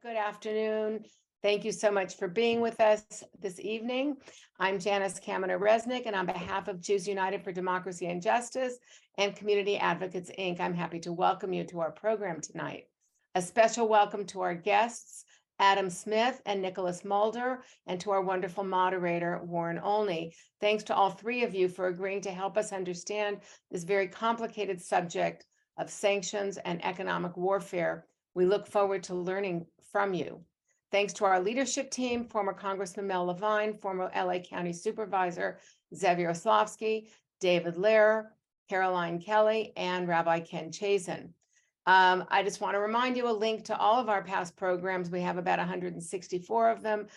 Good afternoon. Thank you so much for being with us this evening. I'm Janice Kaminer-Resnick, and on behalf of Jews United for Democracy and Justice and Community Advocates, Inc., I'm happy to welcome you to our program tonight. A special welcome to our guests, Adam Smith and Nicholas Mulder, and to our wonderful moderator, Warren Olney. Thanks to all three of you for agreeing to help us understand this very complicated subject of sanctions and economic warfare. We look forward to learning from you. Thanks to our leadership team, former Congressman Mel Levine, former LA County Supervisor Xavier Oslovsky, David Lehrer, Caroline Kelly, and Rabbi Ken Chazen. I just want to remind you a link to all of our past programs. We have about 164 of them,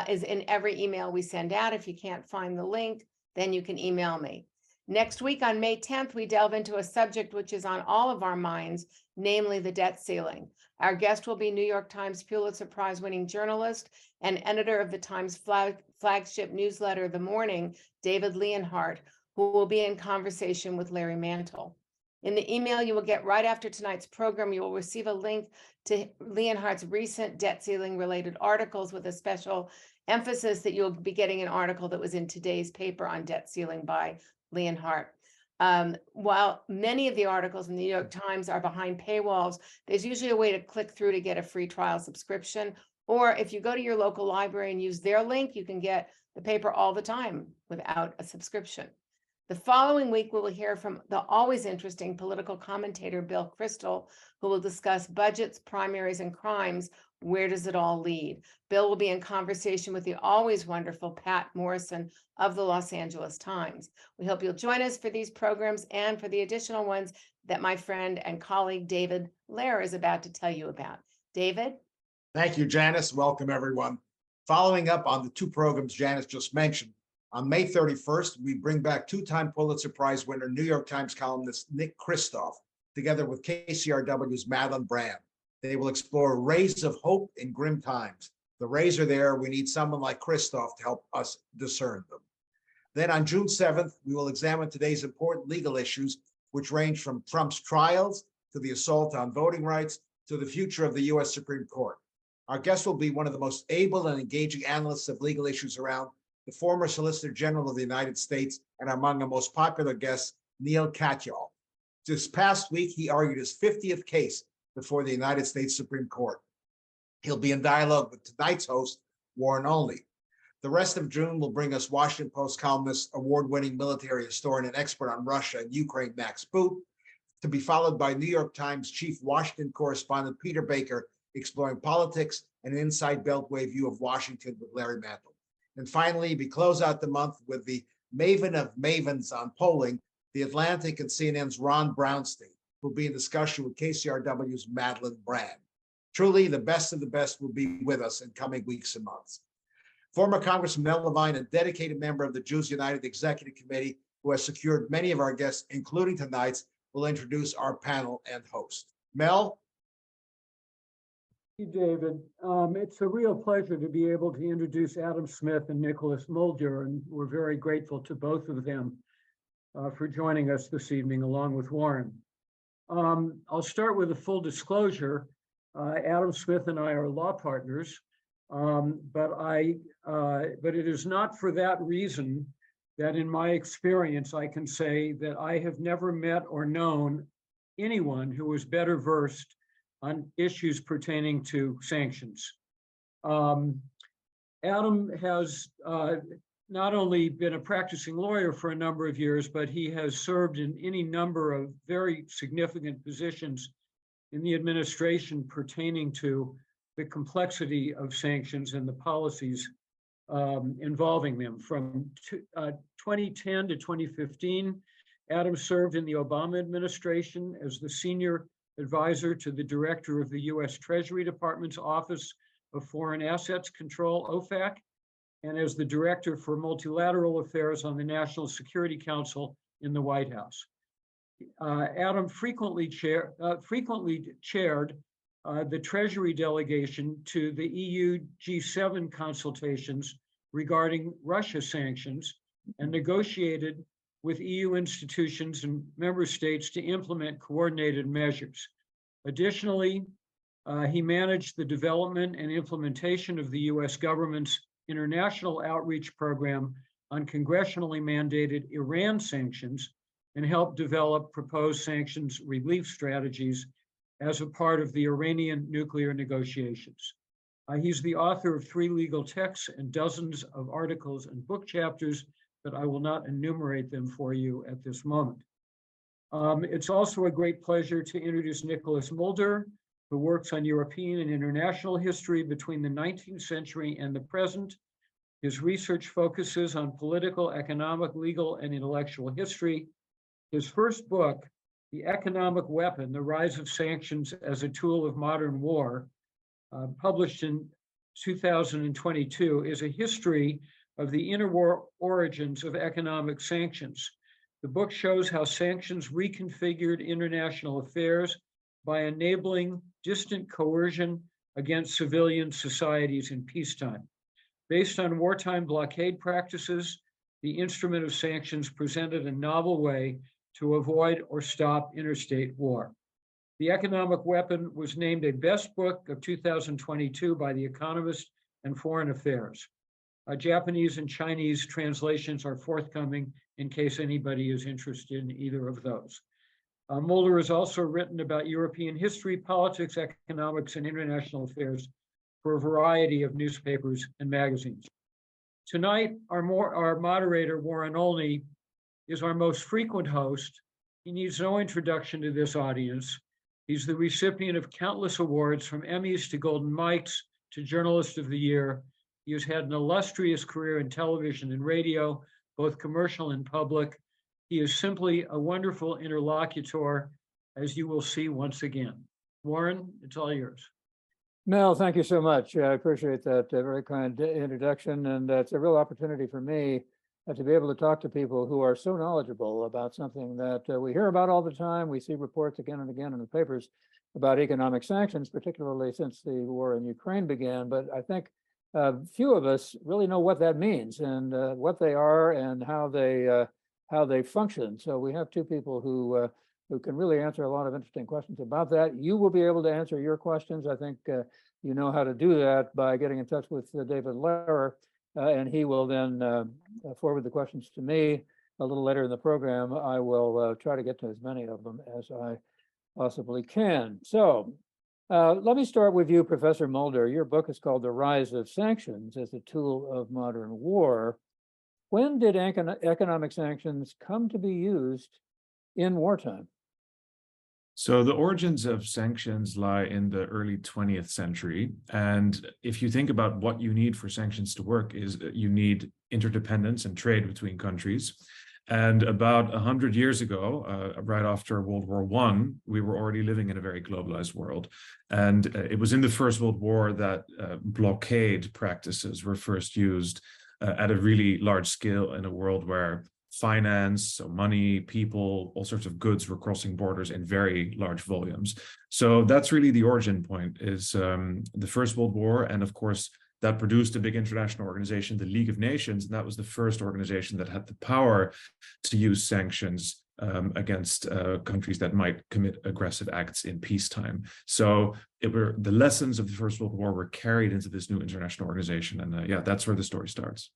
is in every email we send out. If you can't find the link, then you can email me. Next week on May 10th, we delve into a subject which is on all of our minds, namely the debt ceiling. Our guest will be New York Times Pulitzer Prize winning journalist and editor of the Times flagship newsletter, The Morning, David Leonhardt, who will be in conversation with Larry Mantle. In the email you will get right after tonight's program, you will receive a link to Leonhardt's recent debt ceiling related articles with a special emphasis that you'll be getting an article that was in today's paper on debt ceiling by Leonhardt. While many of the articles in the New York Times are behind paywalls, there's usually a way to click through to get a free trial subscription. Or if you go to your local library and use their link, you can get the paper all the time without a subscription. The following week, we will hear from the always interesting political commentator, Bill Kristol, who will discuss budgets, primaries, and crimes. Where does it all lead? Bill will be in conversation with the always wonderful Pat Morrison of the Los Angeles Times. We hope you'll join us for these programs and for the additional ones that my friend and colleague David Lehrer is about to tell you about. David? Thank you, Janice. Welcome, everyone. Following up on the two programs Janice just mentioned, on May 31st, we bring back two-time Pulitzer Prize winner, New York Times columnist Nick Kristof, together with KCRW's Madeline Brand. They will explore rays of hope in grim times. The rays are there. We need someone like Kristof to help us discern them. Then on June 7th, we will examine today's important legal issues, which range from Trump's trials to the assault on voting rights to the future of the U.S. Supreme Court. Our guest will be one of the most able and engaging analysts of legal issues around, the former Solicitor General of the United States, and among our most popular guests, Neil Katyal. This past week, he argued his 50th case before the United States Supreme Court. He'll be in dialogue with tonight's host, Warren Olney. The rest of June will bring us Washington Post columnist, award-winning military historian and expert on Russia and Ukraine, Max Boot, to be followed by New York Times chief Washington correspondent Peter Baker, exploring politics and an inside Beltway view of Washington with Larry Mantle. And finally, we close out the month with the maven of mavens on polling, The Atlantic and CNN's Ron Brownstein, who will be in discussion with KCRW's Madeline Brand. Truly, the best of the best will be with us in coming weeks and months. Former Congressman Mel Levine, a dedicated member of the Jews United Executive Committee, who has secured many of our guests, including tonight's, will introduce our panel and host. Mel? Thank you, David. It's a real pleasure to be able to introduce Adam Smith and Nicholas Mulder, and we're very grateful to both of them for joining us this evening, along with Warren. I'll start with a full disclosure. Adam Smith and I are law partners, but it is not for that reason that in my experience, I can say that I have never met or known anyone who was better versed on issues pertaining to sanctions. Adam has not only been a practicing lawyer for a number of years, but he has served in any number of very significant positions in the administration pertaining to the complexity of sanctions and the policies involving them. From 2010 to 2015, Adam served in the Obama administration as the senior advisor to the director of the U.S. Treasury Department's Office of Foreign Assets Control, OFAC, and as the director for multilateral affairs on the National Security Council in the White House. Adam frequently chaired the Treasury delegation to the EU G7 consultations regarding Russia sanctions and negotiated with EU institutions and member states to implement coordinated measures. Additionally, He managed the development and implementation of the U.S. government's international outreach program on congressionally mandated Iran sanctions and helped develop proposed sanctions relief strategies as a part of the Iranian nuclear negotiations. He's the author of 3 legal texts and dozens of articles and book chapters, but I will not enumerate them for you at this moment. It's also a great pleasure to introduce Nicholas Mulder, who works on European and international history between the 19th century and the present. His research focuses on political, economic, legal, and intellectual history. His first book, The Economic Weapon, The Rise of Sanctions as a Tool of Modern War, published in 2022, is a history of the interwar origins of economic sanctions. The book shows how sanctions reconfigured international affairs by enabling distant coercion against civilian societies in peacetime. Based on wartime blockade practices, the instrument of sanctions presented a novel way to avoid or stop interstate war. The Economic Weapon was named a best book of 2022 by The Economist and Foreign Affairs. Japanese and Chinese translations are forthcoming in case anybody is interested in either of those. Mulder has also written about European history, politics, economics, and international affairs for a variety of newspapers and magazines. Tonight, our moderator, Warren Olney, is our most frequent host. He needs no introduction to this audience. He's the recipient of countless awards, from Emmys to Golden Mikes to Journalist of the Year. He has had an illustrious career in television and radio, both commercial and public. He is simply a wonderful interlocutor, as you will see once again. Warren, it's all yours. Mel, thank you so much. I appreciate that very kind introduction, and it's a real opportunity for me to be able to talk to people who are so knowledgeable about something that we hear about all the time. We see reports again and again in the papers about economic sanctions, particularly since the war in Ukraine began. But I think few of us really know what that means and what they are and how they function. So we have 2 people who can really answer a lot of interesting questions about that. You will be able to answer your questions. I think you know how to do that by getting in touch with David Lehrer, and he will then forward the questions to me a little later in the program. I will try to get to as many of them as I possibly can. So let me start with you, Professor Mulder. Your book is called The Rise of Sanctions as a Tool of Modern War. When did economic sanctions come to be used in wartime? So the origins of sanctions lie in the early 20th century. And if you think about what you need for sanctions to work, is you need interdependence and trade between countries. And about 100 years ago, right after World War I, we were already living in a very globalized world. And it was in the First World War that blockade practices were first used at a really large scale in a world where finance, so money, people, all sorts of goods were crossing borders in very large volumes. So that's really the origin point, is the First World War. And of course, that produced a big international organization, the League of Nations. And that was the first organization that had the power to use sanctions against countries that might commit aggressive acts in peacetime. So the lessons of the First World War were carried into this new international organization. And yeah, that's where the story starts.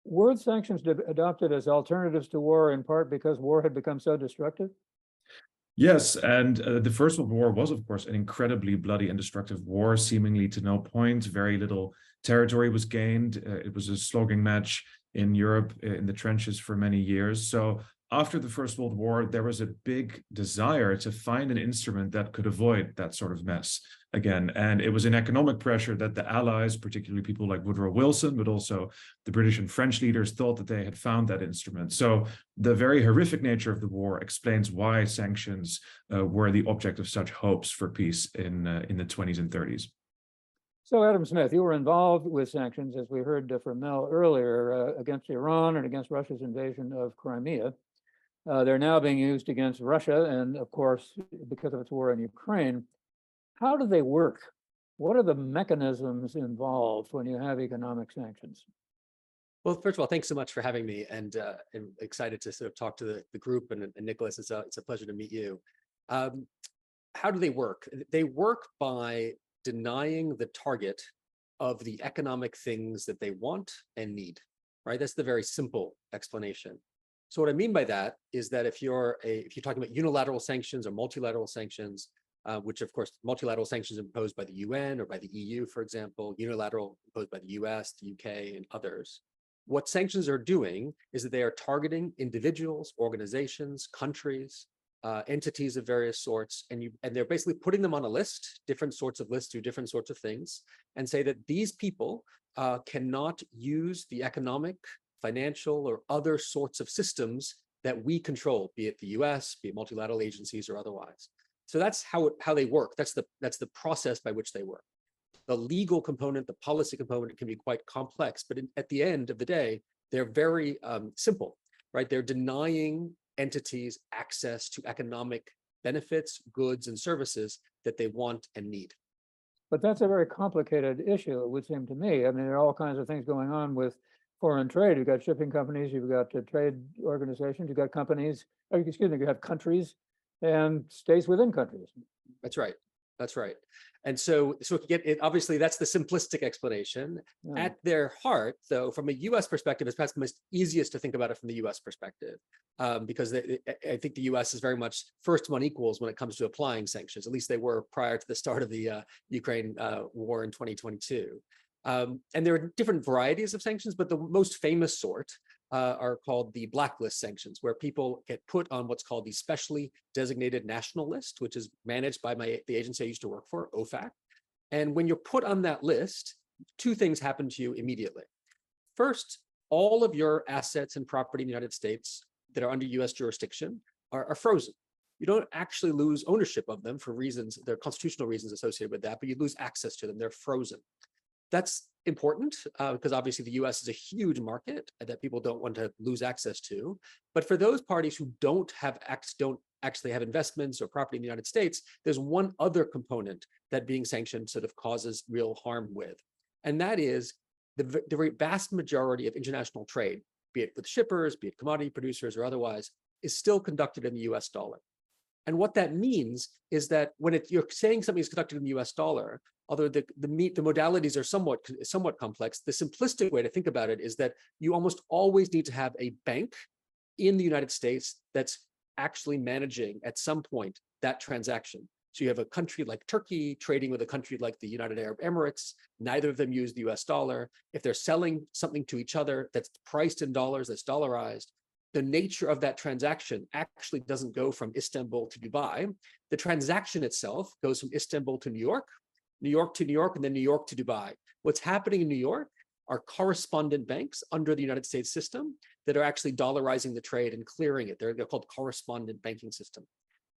Were sanctions adopted as alternatives to war in part because war had become so destructive? Yes, and the First World War was, of course, an incredibly bloody and destructive war, seemingly to no point. Very little territory was gained. It was a slogging match in Europe in the trenches for many years. So after the First World War, there was a big desire to find an instrument that could avoid that sort of mess again. And it was an economic pressure that the Allies, particularly people like Woodrow Wilson, but also the British and French leaders, thought that they had found that instrument. So the very horrific nature of the war explains why sanctions were the object of such hopes for peace in the 20s and 30s. So Adam Smith, you were involved with sanctions, as we heard from Mel earlier, against Iran and against Russia's invasion of Crimea. They're now being used against Russia and, of course, because of its war in Ukraine. How do they work? What are the mechanisms involved when you have economic sanctions? Well, first of all, thanks so much for having me, and I'm excited to sort of talk to the group, and Nicholas, it's a pleasure to meet you. how do they work? They work by denying the target of the economic things that they want and need, right? That's the very simple explanation. So what I mean by that is that if you're talking about unilateral sanctions or multilateral sanctions, which of course multilateral sanctions imposed by the UN or by the EU, for example, unilateral imposed by the US, the UK, and others. What sanctions are doing is that they are targeting individuals, organizations, countries, entities of various sorts, and they're basically putting them on a list, different sorts of lists do different sorts of things, and say that these people cannot use the economic, financial, or other sorts of systems that we control, be it the US, be it multilateral agencies or otherwise. So that's how they work. That's the process by which they work. The legal component, the policy component can be quite complex, but at the end of the day, they're very simple, right? They're denying entities access to economic benefits, goods, and services that they want and need. But that's a very complicated issue, it would seem to me. I mean, there are all kinds of things going on with foreign trade. You've got shipping companies, you've got trade organizations, you've got companies, excuse me, you have countries and states within countries. That's right. That's right. And so obviously that's the simplistic explanation. Yeah. At their heart, though, from a US perspective, it's perhaps the most easiest to think about it from the US perspective, because I think the US is very much first among equals when it comes to applying sanctions. At least they were prior to the start of the Ukraine war in 2022. And there are different varieties of sanctions, but the most famous sort are called the blacklist sanctions, where people get put on what's called the specially designated national list, which is managed by the agency I used to work for, OFAC. And when you're put on that list, two things happen to you immediately. First, all of your assets and property in the United States that are under US jurisdiction are frozen. You don't actually lose ownership of them for reasons, there are constitutional reasons associated with that, but you lose access to them, they're frozen. That's important because obviously the US is a huge market that people don't want to lose access to. But for those parties who don't actually have investments or property in the United States, there's one other component that being sanctioned sort of causes real harm with. And that is the vast majority of international trade, be it with shippers, be it commodity producers or otherwise, is still conducted in the US dollar. And what that means is that when you're saying something is conducted in the US dollar, although the modalities are somewhat complex, the simplistic way to think about it is that you almost always need to have a bank in the United States that's actually managing at some point that transaction. So you have a country like Turkey trading with a country like the United Arab Emirates. Neither of them use the US dollar. If they're selling something to each other that's priced in dollars, that's dollarized, the nature of that transaction actually doesn't go from Istanbul to Dubai. The transaction itself goes from Istanbul to New York, New York to New York, and then New York to Dubai. What's happening in New York are correspondent banks under the United States system that are actually dollarizing the trade and clearing it. They're called correspondent banking system.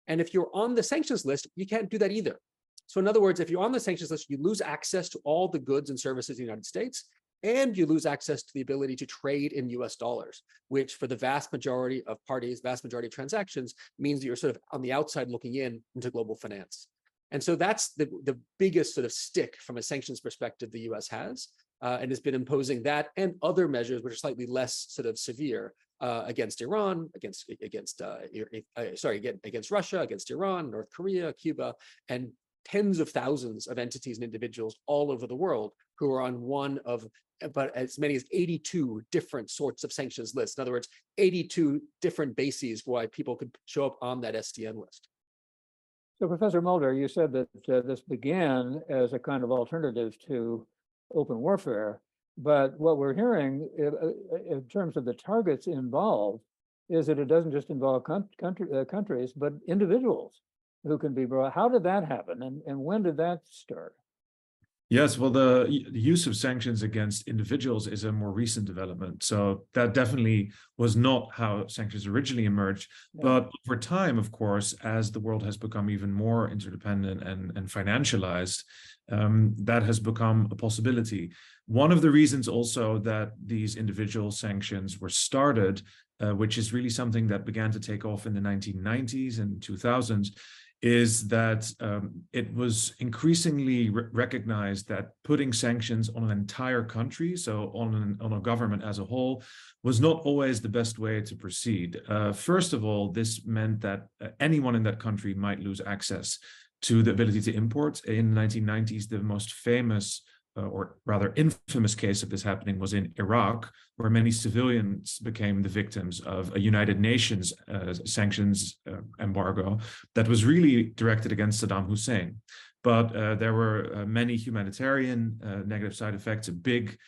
And if you're on the sanctions list, you can't do that either. So in other words, if you're on the sanctions list, you lose access to all the goods and services in the United States, and you lose access to the ability to trade in US dollars, which for the vast majority of parties, vast majority of transactions, means that you're sort of on the outside looking in into global finance. And so that's the biggest sort of stick from a sanctions perspective the US has, and has been imposing that and other measures which are slightly less sort of severe against Iran, against Russia, against Iran, North Korea, Cuba, and tens of thousands of entities and individuals all over the world who are on one of, but as many as 82 different sorts of sanctions lists. In other words, 82 different bases why people could show up on that SDN list. So Professor Mulder, you said that this began as a kind of alternative to open warfare, but what we're hearing in terms of the targets involved is that it doesn't just involve countries, but individuals who can be brought. How did that happen, and when did that start? Yes, well, the use of sanctions against individuals is a more recent development. So that definitely was not how sanctions originally emerged. Yeah. But over time, of course, as the world has become even more interdependent and financialized, that has become a possibility. One of the reasons also that these individual sanctions were started, which is really something that began to take off in the 1990s and 2000s, is that it was increasingly recognized that putting sanctions on an entire country, so on a government as a whole, was not always the best way to proceed. First of all, this meant that anyone in that country might lose access to the ability to import. In the 1990s, the most famous or rather infamous case of this happening was in Iraq, where many civilians became the victims of a United Nations sanctions embargo that was really directed against Saddam Hussein. But there were many humanitarian negative side effects, a big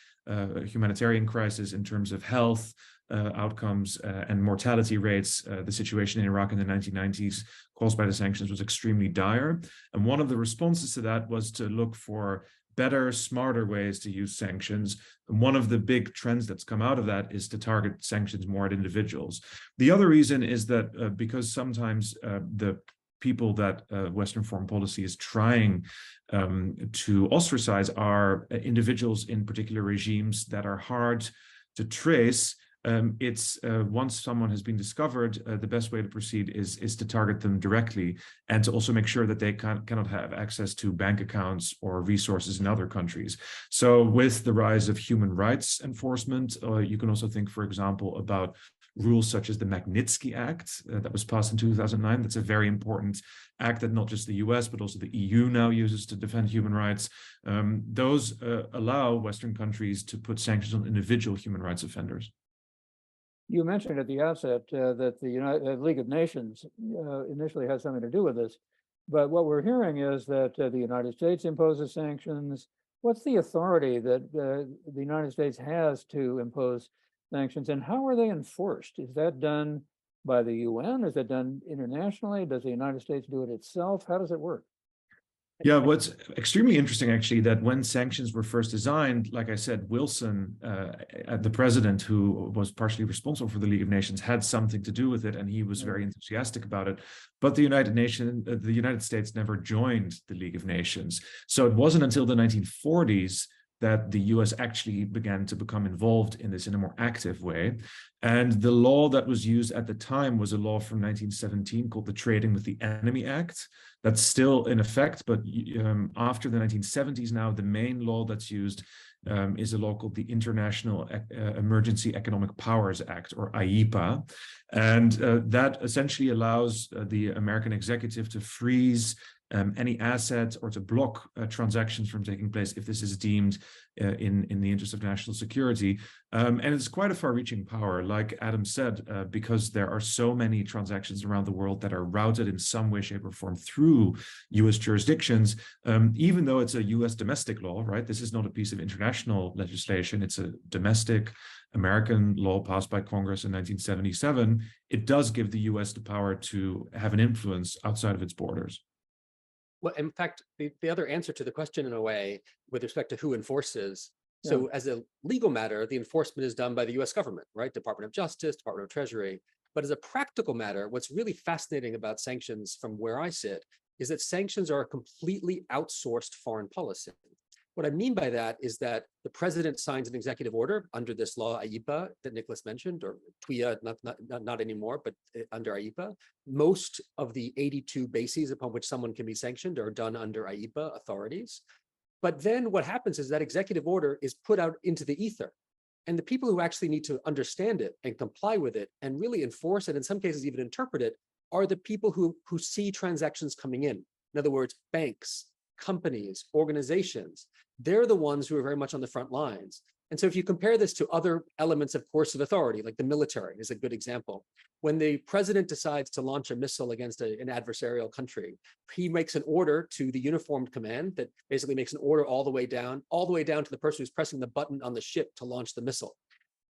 humanitarian crisis in terms of health outcomes and mortality rates. The situation in Iraq in the 1990s caused by the sanctions was extremely dire. And one of the responses to that was to look for better, smarter ways to use sanctions. And one of the big trends that's come out of that is to target sanctions more at individuals. The other reason is that because sometimes the people that Western foreign policy is trying to ostracize are individuals in particular regimes that are hard to trace. It's once someone has been discovered, the best way to proceed is to target them directly and to also make sure that they cannot have access to bank accounts or resources in other countries. So with the rise of human rights enforcement, you can also think, for example, about rules such as the Magnitsky Act that was passed in 2009. That's a very important act that not just the US, but also the EU now uses to defend human rights. Those allow Western countries to put sanctions on individual human rights offenders. You mentioned at the outset that the League of Nations initially had something to do with this, but what we're hearing is that the United States imposes sanctions. What's the authority that the United States has to impose sanctions, and how are they enforced? Is that done by the UN? Is it done internationally? Does the United States do it itself? How does it work? Yeah, what's extremely interesting, actually, that when sanctions were first designed, like I said, Wilson, the president who was partially responsible for the League of Nations, had something to do with it, and he was very enthusiastic about it. But the United States never joined the League of Nations. So it wasn't until the 1940s that the US actually began to become involved in this in a more active way. And the law that was used at the time was a law from 1917 called the Trading with the Enemy Act. That's still in effect, but after the 1970s now, the main law that's used is a law called the International Emergency Economic Powers Act, or IEPA. And that essentially allows the American executive to freeze any asset or to block transactions from taking place if this is deemed in the interest of national security. And it's quite a far-reaching power, like Adam said, because there are so many transactions around the world that are routed in some way, shape, or form through US jurisdictions, even though it's a US domestic law, right? This is not a piece of international legislation. It's a domestic American law passed by Congress in 1977. It does give the US the power to have an influence outside of its borders. Well, in fact, the other answer to the question, in a way, with respect to who enforces. So as a legal matter, the enforcement is done by the US government, right? Department of Justice, Department of Treasury. But as a practical matter, what's really fascinating about sanctions from where I sit is that sanctions are a completely outsourced foreign policy. What I mean by that is that the president signs an executive order under this law, IEPA, that Nicholas mentioned, or TWIA, not anymore, but under IEPA. Most of the 82 bases upon which someone can be sanctioned are done under IEPA authorities. But then what happens is that executive order is put out into the ether. And the people who actually need to understand it and comply with it and really enforce it, in some cases even interpret it, are the people who see transactions coming in. In other words, banks, companies, organizations. They're the ones who are very much on the front lines. And so if you compare this to other elements of coercive authority, like the military is a good example. When the president decides to launch a missile against an adversarial country, he makes an order to the uniformed command that basically makes an order all the way down to the person who's pressing the button on the ship to launch the missile.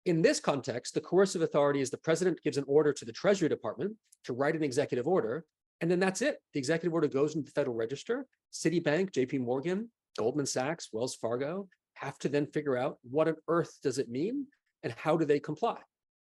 In this context, the coercive authority is the president gives an order to the Treasury Department to write an executive order, and then that's it. The executive order goes into the Federal Register. Citibank, JP Morgan, Goldman Sachs, Wells Fargo have to then figure out what on earth does it mean and how do they comply.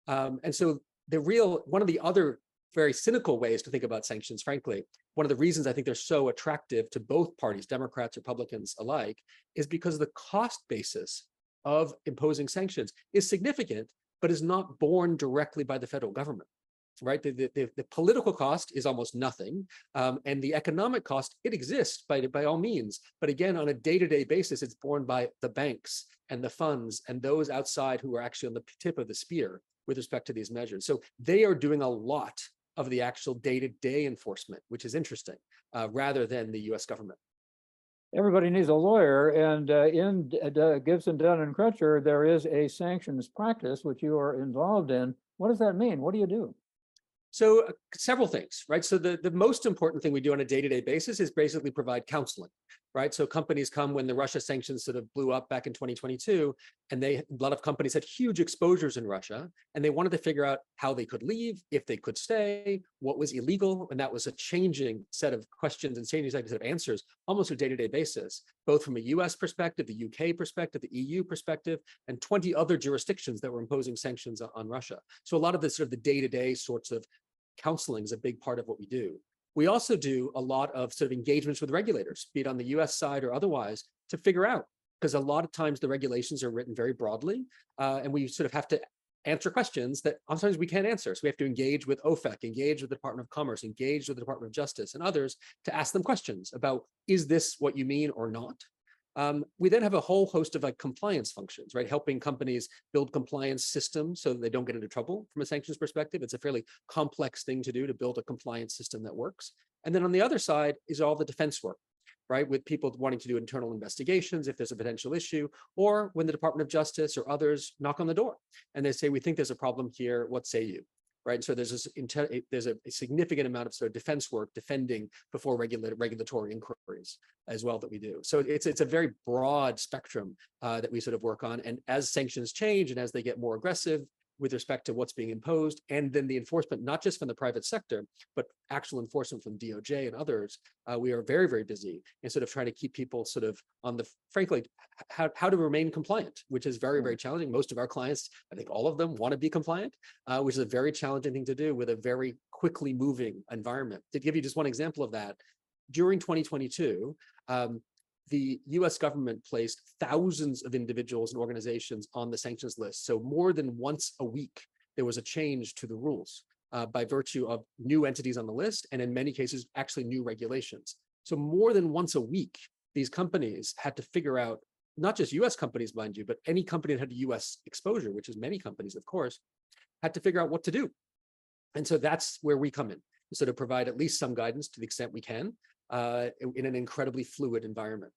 And so one of the other very cynical ways to think about sanctions, frankly, one of the reasons I think they're so attractive to both parties, Democrats, Republicans alike, is because the cost basis of imposing sanctions is significant, but is not borne directly by the federal government. Right, the political cost is almost nothing, and the economic cost, it exists by all means. But again, on a day-to-day basis, it's borne by the banks and the funds and those outside who are actually on the tip of the spear with respect to these measures. So they are doing a lot of the actual day-to-day enforcement, which is interesting, rather than the US government. Everybody needs a lawyer, and in Gibson, Dunn and Crutcher, there is a sanctions practice which you are involved in. What does that mean? What do you do? So several things, right? So the most important thing we do on a day-to-day basis is basically provide counseling, right? So companies come when the Russia sanctions sort of blew up back in 2022, and a lot of companies had huge exposures in Russia, and they wanted to figure out how they could leave, if they could stay, what was illegal, and that was a changing set of questions and changing set of answers almost on a day-to-day basis, both from a US perspective, the UK perspective, the EU perspective, and 20 other jurisdictions that were imposing sanctions on Russia. So a lot of the sort of the day-to-day sorts of counseling is a big part of what we do. We also do a lot of sort of engagements with regulators, be it on the US side or otherwise, to figure out, because a lot of times the regulations are written very broadly, and we sort of have to answer questions that sometimes we can't answer. So we have to engage with OFAC, engage with the Department of Commerce, engage with the Department of Justice and others to ask them questions about, is this what you mean or not? We then have a whole host of like compliance functions, right? Helping companies build compliance systems so that they don't get into trouble from a sanctions perspective. It's a fairly complex thing to do, to build a compliance system that works. And then on the other side is all the defense work, right? With people wanting to do internal investigations if there's a potential issue, or when the Department of Justice or others knock on the door and they say, we think there's a problem here, what say you? Right. So there's a significant amount of sort of defense work defending before regulatory inquiries as well that we do. So it's a very broad spectrum that we sort of work on. And as sanctions change and as they get more aggressive with respect to what's being imposed, and then the enforcement, not just from the private sector, but actual enforcement from DOJ and others, we are very, very busy in sort of trying to keep people sort of on the, frankly, how to remain compliant, which is very, very challenging. Most of our clients, I think all of them want to be compliant, which is a very challenging thing to do with a very quickly moving environment. To give you just one example of that, during 2022, the US government placed thousands of individuals and organizations on the sanctions list. So more than once a week, there was a change to the rules by virtue of new entities on the list, and in many cases, actually new regulations. So more than once a week, these companies had to figure out, not just US companies, mind you, but any company that had US exposure, which is many companies, of course, had to figure out what to do. And so that's where we come in, so to provide at least some guidance to the extent we can in an incredibly fluid environment.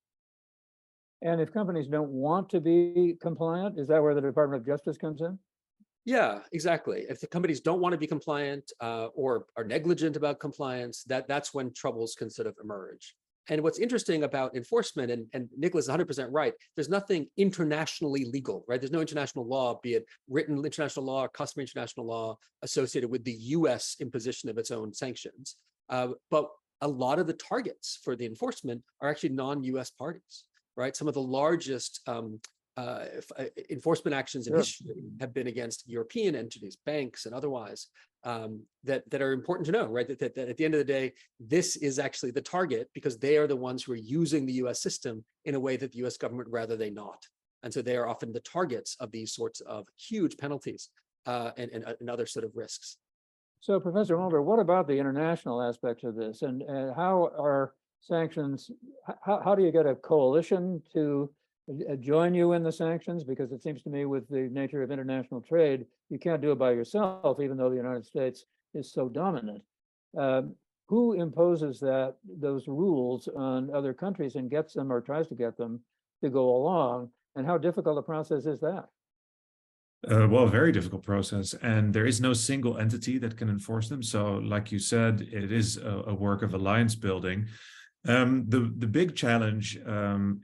And if companies don't want to be compliant, is that where the Department of Justice comes in? Yeah, exactly. If the companies don't want to be compliant or are negligent about compliance, that's when troubles can sort of emerge. And what's interesting about enforcement, and Nicholas is 100% right, there's nothing internationally legal, right? There's no international law, be it written international law or customary international law, associated with the US imposition of its own sanctions. But a lot of the targets for the enforcement are actually non-US parties, right? Some of the largest enforcement actions in history have been against European entities, banks and otherwise, that are important to know, right? That at the end of the day, this is actually the target because they are the ones who are using the US system in a way that the US government rather they not. And so they are often the targets of these sorts of huge penalties and other sort of risks. So Professor Mulder, what about the international aspects of this, and how are sanctions, how do you get a coalition to join you in the sanctions? Because it seems to me with the nature of international trade, you can't do it by yourself, even though the United States is so dominant. Who imposes those rules on other countries and gets them or tries to get them to go along? And how difficult a process is that? Well, very difficult process, and there is no single entity that can enforce them. So like you said, it is a work of alliance building. The big challenge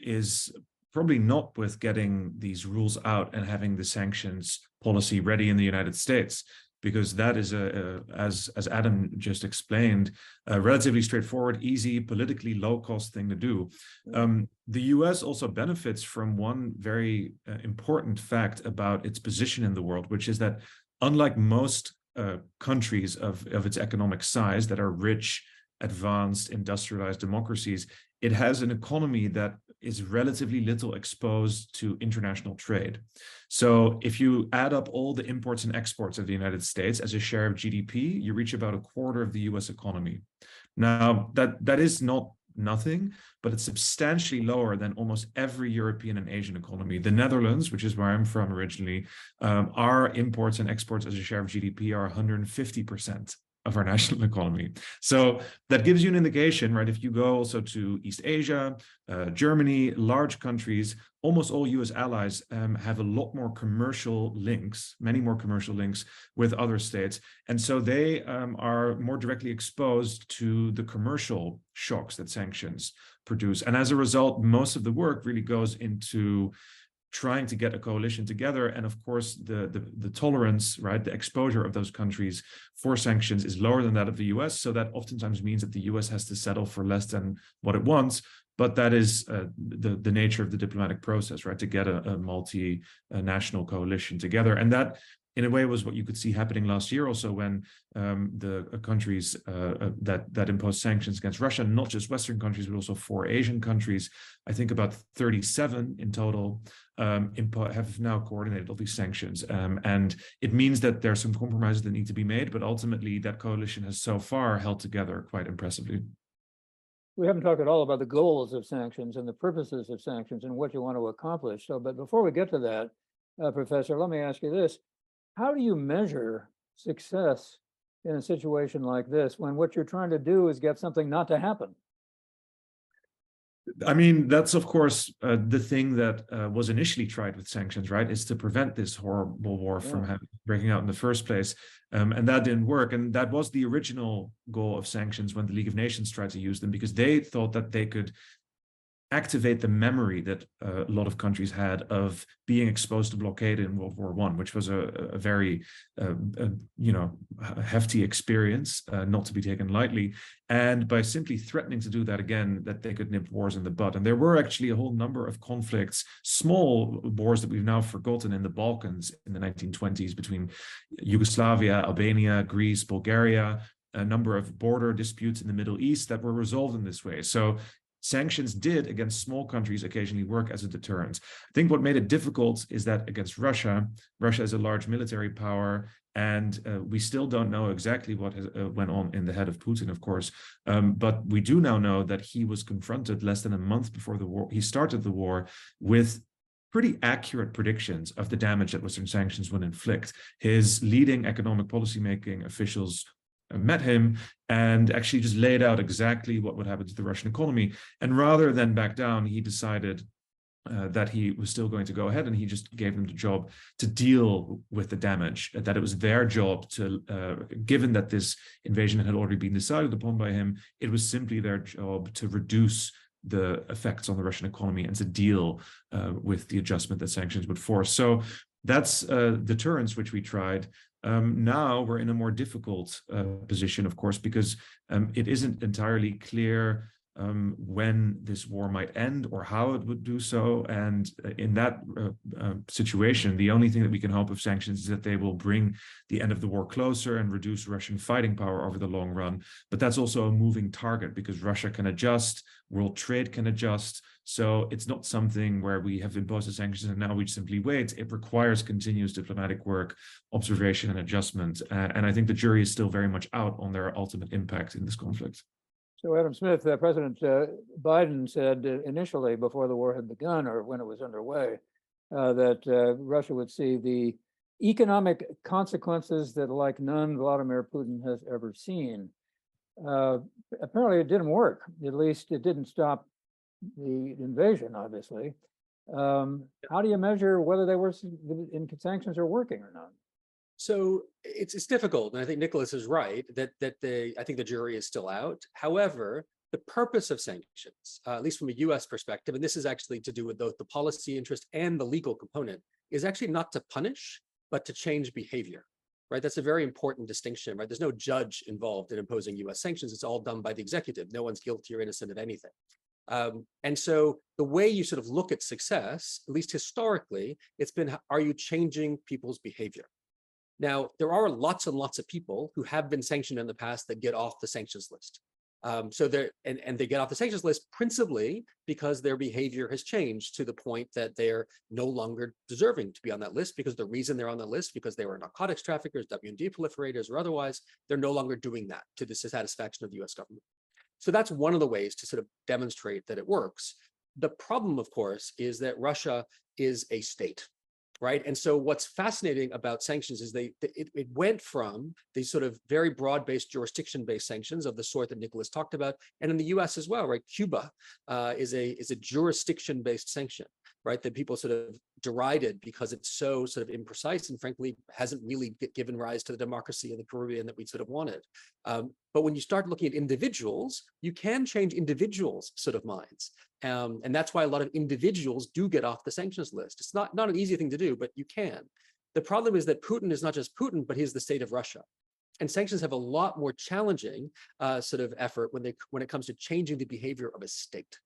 is probably not with getting these rules out and having the sanctions policy ready in the United States, because that is as Adam just explained, a relatively straightforward, easy, politically low-cost thing to do. The US also benefits from one very important fact about its position in the world, which is that unlike most countries of its economic size that are rich, advanced, industrialized democracies, it has an economy that is relatively little exposed to international trade. So if you add up all the imports and exports of the United States as a share of GDP, you reach about a quarter of the US economy. Now, that is not nothing, but it's substantially lower than almost every European and Asian economy. The Netherlands, which is where I'm from originally, our imports and exports as a share of GDP are 150%. of our national economy. So that gives you an indication, right? If you go also to East Asia, Germany, large countries, almost all US allies have a lot more commercial links, many more commercial links with other states. And so they are more directly exposed to the commercial shocks that sanctions produce. And as a result, most of the work really goes into trying to get a coalition together. And of course, the tolerance, right, the exposure of those countries for sanctions is lower than that of the US. So that oftentimes means that the US has to settle for less than what it wants. But that is the nature of the diplomatic process, right, to get a multinational coalition together. And that, in a way, was what you could see happening last year also when the countries that imposed sanctions against Russia, not just Western countries, but also 4 Asian countries, I think about 37 in total, have now coordinated all these sanctions. And it means that there are some compromises that need to be made, but ultimately that coalition has so far held together quite impressively. We haven't talked at all about the goals of sanctions and the purposes of sanctions and what you want to accomplish. So, but before we get to that, Professor, let me ask you this. How do you measure success in a situation like this when what you're trying to do is get something not to happen? I mean, that's of course the thing that was initially tried with sanctions, right? Is to prevent this horrible war from breaking out in the first place. And that didn't work. And that was the original goal of sanctions when the League of Nations tried to use them, because they thought that they could activate the memory that a lot of countries had of being exposed to blockade in World War I, which was a very, hefty experience, not to be taken lightly. And by simply threatening to do that again, that they could nip wars in the bud. And there were actually a whole number of conflicts, small wars that we've now forgotten in the Balkans in the 1920s between Yugoslavia, Albania, Greece, Bulgaria, a number of border disputes in the Middle East that were resolved in this way. So sanctions did against small countries occasionally work as a deterrent. I think what made it difficult is that against Russia is a large military power, and we still don't know exactly what went on in the head of Putin, of course. But we do now know that he was confronted less than a month before the war. He started the war with pretty accurate predictions of the damage that Western sanctions would inflict. His leading economic policymaking officials met him and actually just laid out exactly what would happen to the Russian economy. And rather than back down, he decided that he was still going to go ahead, and he just gave them the job to deal with the damage, that it was their job to, given that this invasion had already been decided upon by him, it was simply their job to reduce the effects on the Russian economy and to deal with the adjustment that sanctions would force. So that's deterrence, which we tried. Now we're in a more difficult position, of course, because it isn't entirely clear when this war might end or how it would do so. And in that situation, the only thing that we can hope of sanctions is that they will bring the end of the war closer and reduce Russian fighting power over the long run. But that's also a moving target, because Russia can adjust, world trade can adjust. So it's not something where we have imposed the sanctions and now we simply wait. It requires continuous diplomatic work, observation, and adjustment. And I think the jury is still very much out on their ultimate impact in this conflict. So Adam Smith, President Biden said initially before the war had begun, or when it was underway, that Russia would see the economic consequences that like none Vladimir Putin has ever seen. Apparently it didn't work. At least it didn't stop the invasion, obviously. How do you measure whether sanctions are working or not? So it's difficult, and I think Nicholas is right that I think the jury is still out. However, the purpose of sanctions, at least from a U.S. perspective, and this is actually to do with both the policy interest and the legal component, is actually not to punish, but to change behavior. Right, that's a very important distinction. Right, there's no judge involved in imposing U.S. sanctions. It's all done by the executive. No one's guilty or innocent of anything. And so the way you sort of look at success, at least historically, it's been, are you changing people's behavior? Now, there are lots and lots of people who have been sanctioned in the past that get off the sanctions list. So they get off the sanctions list principally because their behavior has changed to the point that they're no longer deserving to be on that list, because the reason they're on the list, because they were narcotics traffickers, WMD proliferators, or otherwise, they're no longer doing that to the satisfaction of the US government. So that's one of the ways to sort of demonstrate that it works. The problem, of course, is that Russia is a state. right? And so what's fascinating about sanctions is it went from these sort of very broad-based jurisdiction-based sanctions of the sort that Nicholas talked about, and in the US as well, right? Cuba is a jurisdiction-based sanction, right? That people sort of derided because it's so sort of imprecise and frankly hasn't really given rise to the democracy in the Caribbean that we sort of wanted. But when you start looking at individuals, you can change individuals' sort of minds. And that's why a lot of individuals do get off the sanctions list. It's not an easy thing to do, but you can. The problem is that Putin is not just Putin, but he's the state of Russia. And sanctions have a lot more challenging sort of effort when it comes to changing the behavior of a state,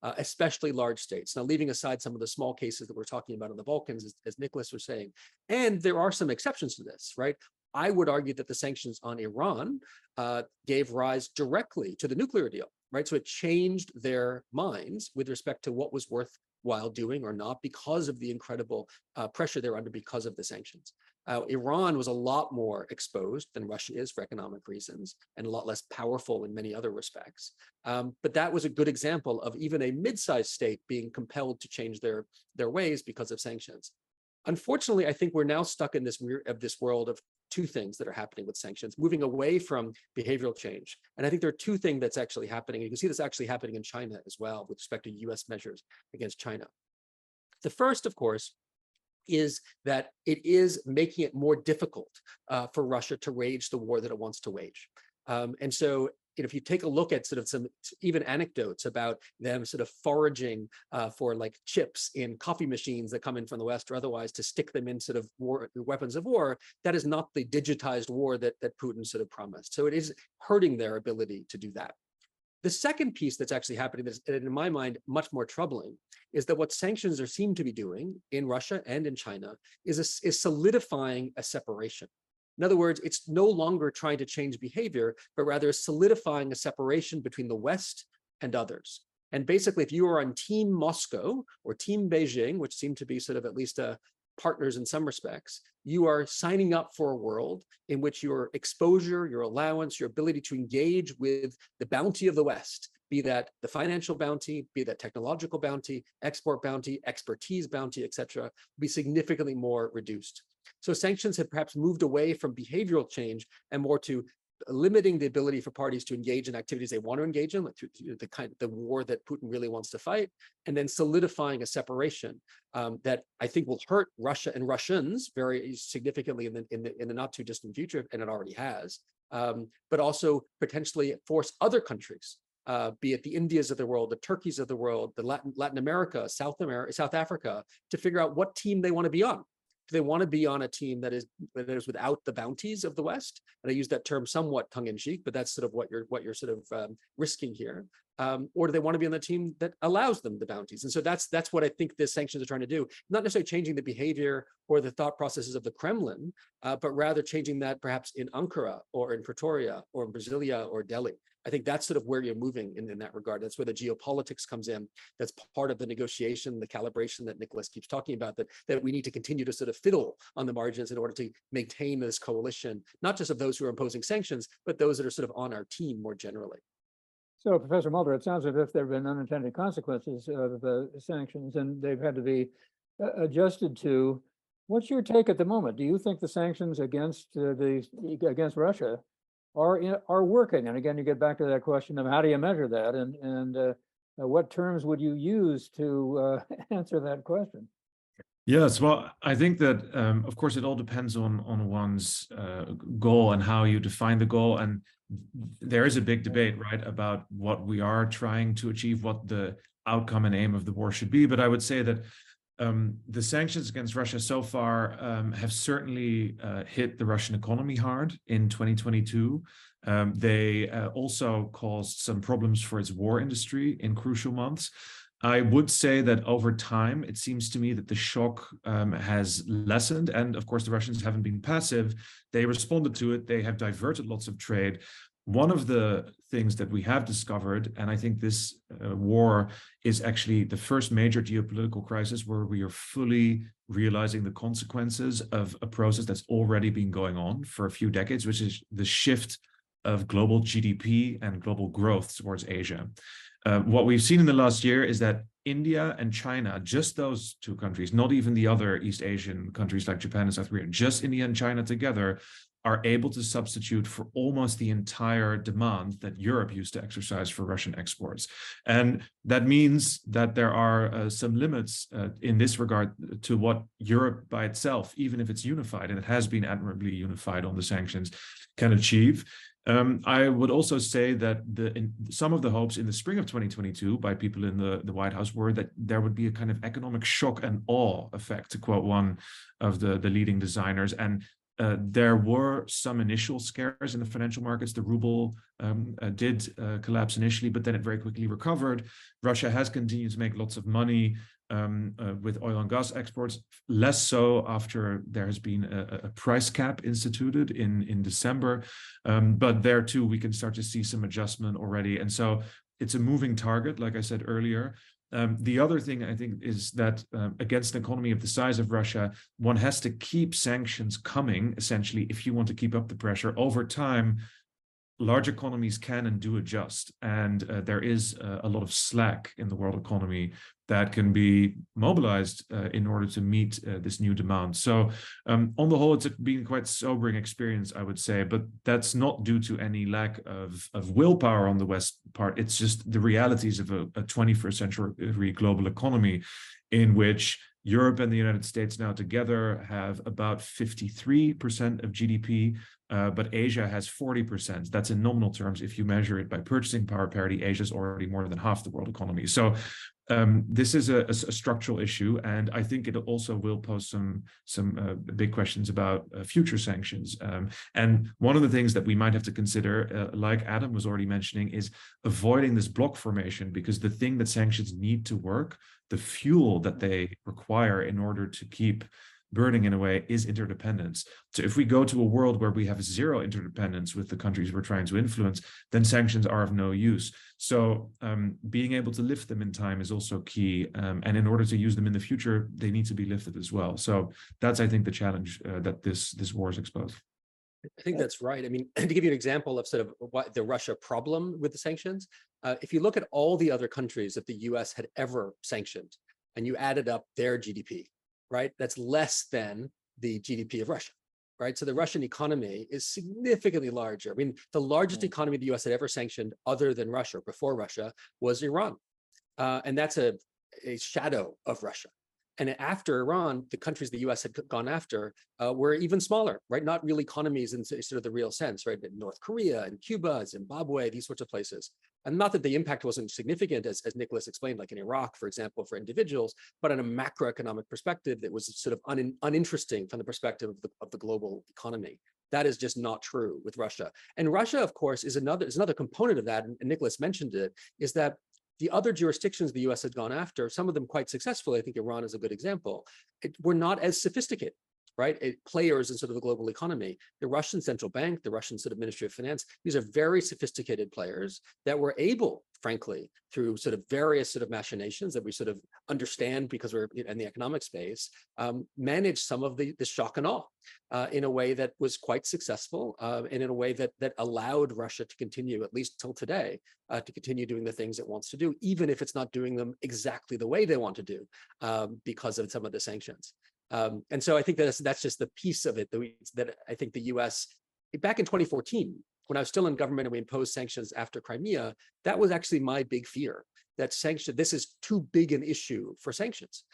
especially large states. Now, leaving aside some of the small cases that we're talking about in the Balkans, as Nicholas was saying, and there are some exceptions to this, right? I would argue that the sanctions on Iran gave rise directly to the nuclear deal, right? So it changed their minds with respect to what was worthwhile doing or not because of the incredible pressure they're under because of the sanctions. Iran was a lot more exposed than Russia is for economic reasons and a lot less powerful in many other respects. But that was a good example of even a mid-sized state being compelled to change their ways because of sanctions. Unfortunately, I think we're now stuck in this world of two things that are happening with sanctions, moving away from behavioral change. And I think there are two things that's actually happening. You can see this actually happening in China as well with respect to US measures against China. The first, of course, is that it is making it more difficult for Russia to wage the war that it wants to wage. And so if you take a look at sort of some even anecdotes about them sort of foraging for like chips in coffee machines that come in from the West or otherwise to stick them in sort of weapons of war, that is not the digitized war that Putin sort of promised. So it is hurting their ability to do that. The second piece that's actually happening that's in my mind much more troubling is that what sanctions seem to be doing in Russia and in China is solidifying a separation. In other words, it's no longer trying to change behavior, but rather solidifying a separation between the West and others. And basically, if you are on Team Moscow or Team Beijing, which seem to be sort of at least partners in some respects, you are signing up for a world in which your exposure, your allowance, your ability to engage with the bounty of the West, be that the financial bounty, be that technological bounty, export bounty, expertise bounty, et cetera, be significantly more reduced. So sanctions have perhaps moved away from behavioral change and more to limiting the ability for parties to engage in activities they want to engage in, like the war that Putin really wants to fight, and then solidifying a separation that I think will hurt Russia and Russians very significantly in the not too distant future, and it already has, but also potentially force other countries, be it the Indias of the world, the Turkeys of the world, the Latin America, South Africa, to figure out what team they want to be on. Do they want to be on a team that is without the bounties of the West? And I use that term somewhat tongue-in-cheek, but that's sort of what you're sort of risking here. Or do they want to be on the team that allows them the bounties? And so that's what I think the sanctions are trying to do. Not necessarily changing the behavior or the thought processes of the Kremlin, but rather changing that perhaps in Ankara or in Pretoria or in Brasilia or Delhi. I think that's sort of where you're moving in that regard. That's where the geopolitics comes in. That's part of the negotiation, the calibration that Nicholas keeps talking about, that we need to continue to sort of fiddle on the margins in order to maintain this coalition, not just of those who are imposing sanctions, but those that are sort of on our team more generally. So, Professor Mulder, it sounds as if there have been unintended consequences of the sanctions and they've had to be adjusted to. What's your take at the moment? Do you think the sanctions against Russia are working? And again, you get back to that question of how do you measure that, and what terms would you use to answer that question? Yes, well, I think that, of course, it all depends on one's goal and how you define the goal. And there is a big debate, right, about what we are trying to achieve, what the outcome and aim of the war should be. But I would say that the sanctions against Russia so far have certainly hit the Russian economy hard in 2022. They also caused some problems for its war industry in crucial months. I would say that over time, it seems to me that the shock has lessened. And of course, the Russians haven't been passive. They responded to it. They have diverted lots of trade. One of the things that we have discovered, and I think this war is actually the first major geopolitical crisis where we are fully realizing the consequences of a process that's already been going on for a few decades, which is the shift of global GDP and global growth towards Asia. What we've seen in the last year is that India and China, just those two countries, not even the other East Asian countries like Japan and South Korea, just India and China together are able to substitute for almost the entire demand that Europe used to exercise for Russian exports. And that means that there are some limits in this regard to what Europe by itself, even if it's unified, and it has been admirably unified on the sanctions, can achieve. I would also say that some of the hopes in the spring of 2022 by people in the White House were that there would be a kind of economic shock and awe effect, to quote one of the leading designers. And there were some initial scares in the financial markets. The ruble did collapse initially, but then it very quickly recovered. Russia has continued to make lots of money with oil and gas exports, less so after there has been a price cap instituted in December. But there too, we can start to see some adjustment already. And so it's a moving target, like I said earlier. The other thing I think is that against an economy of the size of Russia, one has to keep sanctions coming, essentially, if you want to keep up the pressure. Over time, large economies can and do adjust. And there is a lot of slack in the world economy that can be mobilized in order to meet this new demand. So on the whole, it's been quite sobering experience, I would say, but that's not due to any lack of willpower on the West part. It's just the realities of a 21st century global economy in which Europe and the United States now together have about 53% of GDP, but Asia has 40%. That's in nominal terms. If you measure it by purchasing power parity, Asia is already more than half the world economy. So this is a structural issue, and I think it also will pose some big questions about future sanctions. And one of the things that we might have to consider, like Adam was already mentioning, is avoiding this block formation, because the thing that sanctions need to work, the fuel that they require in order to keep burning in a way, is interdependence. So if we go to a world where we have zero interdependence with the countries we're trying to influence, then sanctions are of no use. So being able to lift them in time is also key. And in order to use them in the future, they need to be lifted as well. So that's, I think, the challenge that this war is exposed. I think that's right. I mean, to give you an example of sort of what the Russia problem with the sanctions, if you look at all the other countries that the US had ever sanctioned, and you added up their GDP, right? That's less than the GDP of Russia, right? So the Russian economy is significantly larger. I mean, the largest economy the US had ever sanctioned other than Russia, before Russia, was Iran. And that's a shadow of Russia. And after Iran, the countries the US had gone after were even smaller, right? Not real economies in sort of the real sense, right? North Korea and Cuba, Zimbabwe, these sorts of places. And not that the impact wasn't significant, as Nicholas explained, like in Iraq, for example, for individuals, but on a macroeconomic perspective, that was sort of uninteresting from the perspective of the global economy. That is just not true with Russia. And Russia, of course, is another component of that, and Nicholas mentioned it, is that the other jurisdictions the US had gone after, some of them quite successfully, I think Iran is a good example, were not as sophisticated, right? Players in sort of the global economy. The Russian central bank, the Russian sort of Ministry of Finance, these are very sophisticated players that were able, frankly, through sort of various sort of machinations that we sort of understand because we're in the economic space, manage some of the shock and awe in a way that was quite successful, and in a way that allowed Russia to continue, at least till today, to continue doing the things it wants to do, even if it's not doing them exactly the way they want to do because of some of the sanctions. And so I think that's just the piece of it that I think the US, back in 2014, when I was still in government and we imposed sanctions after Crimea, that was actually my big fear, that this is too big an issue for sanctions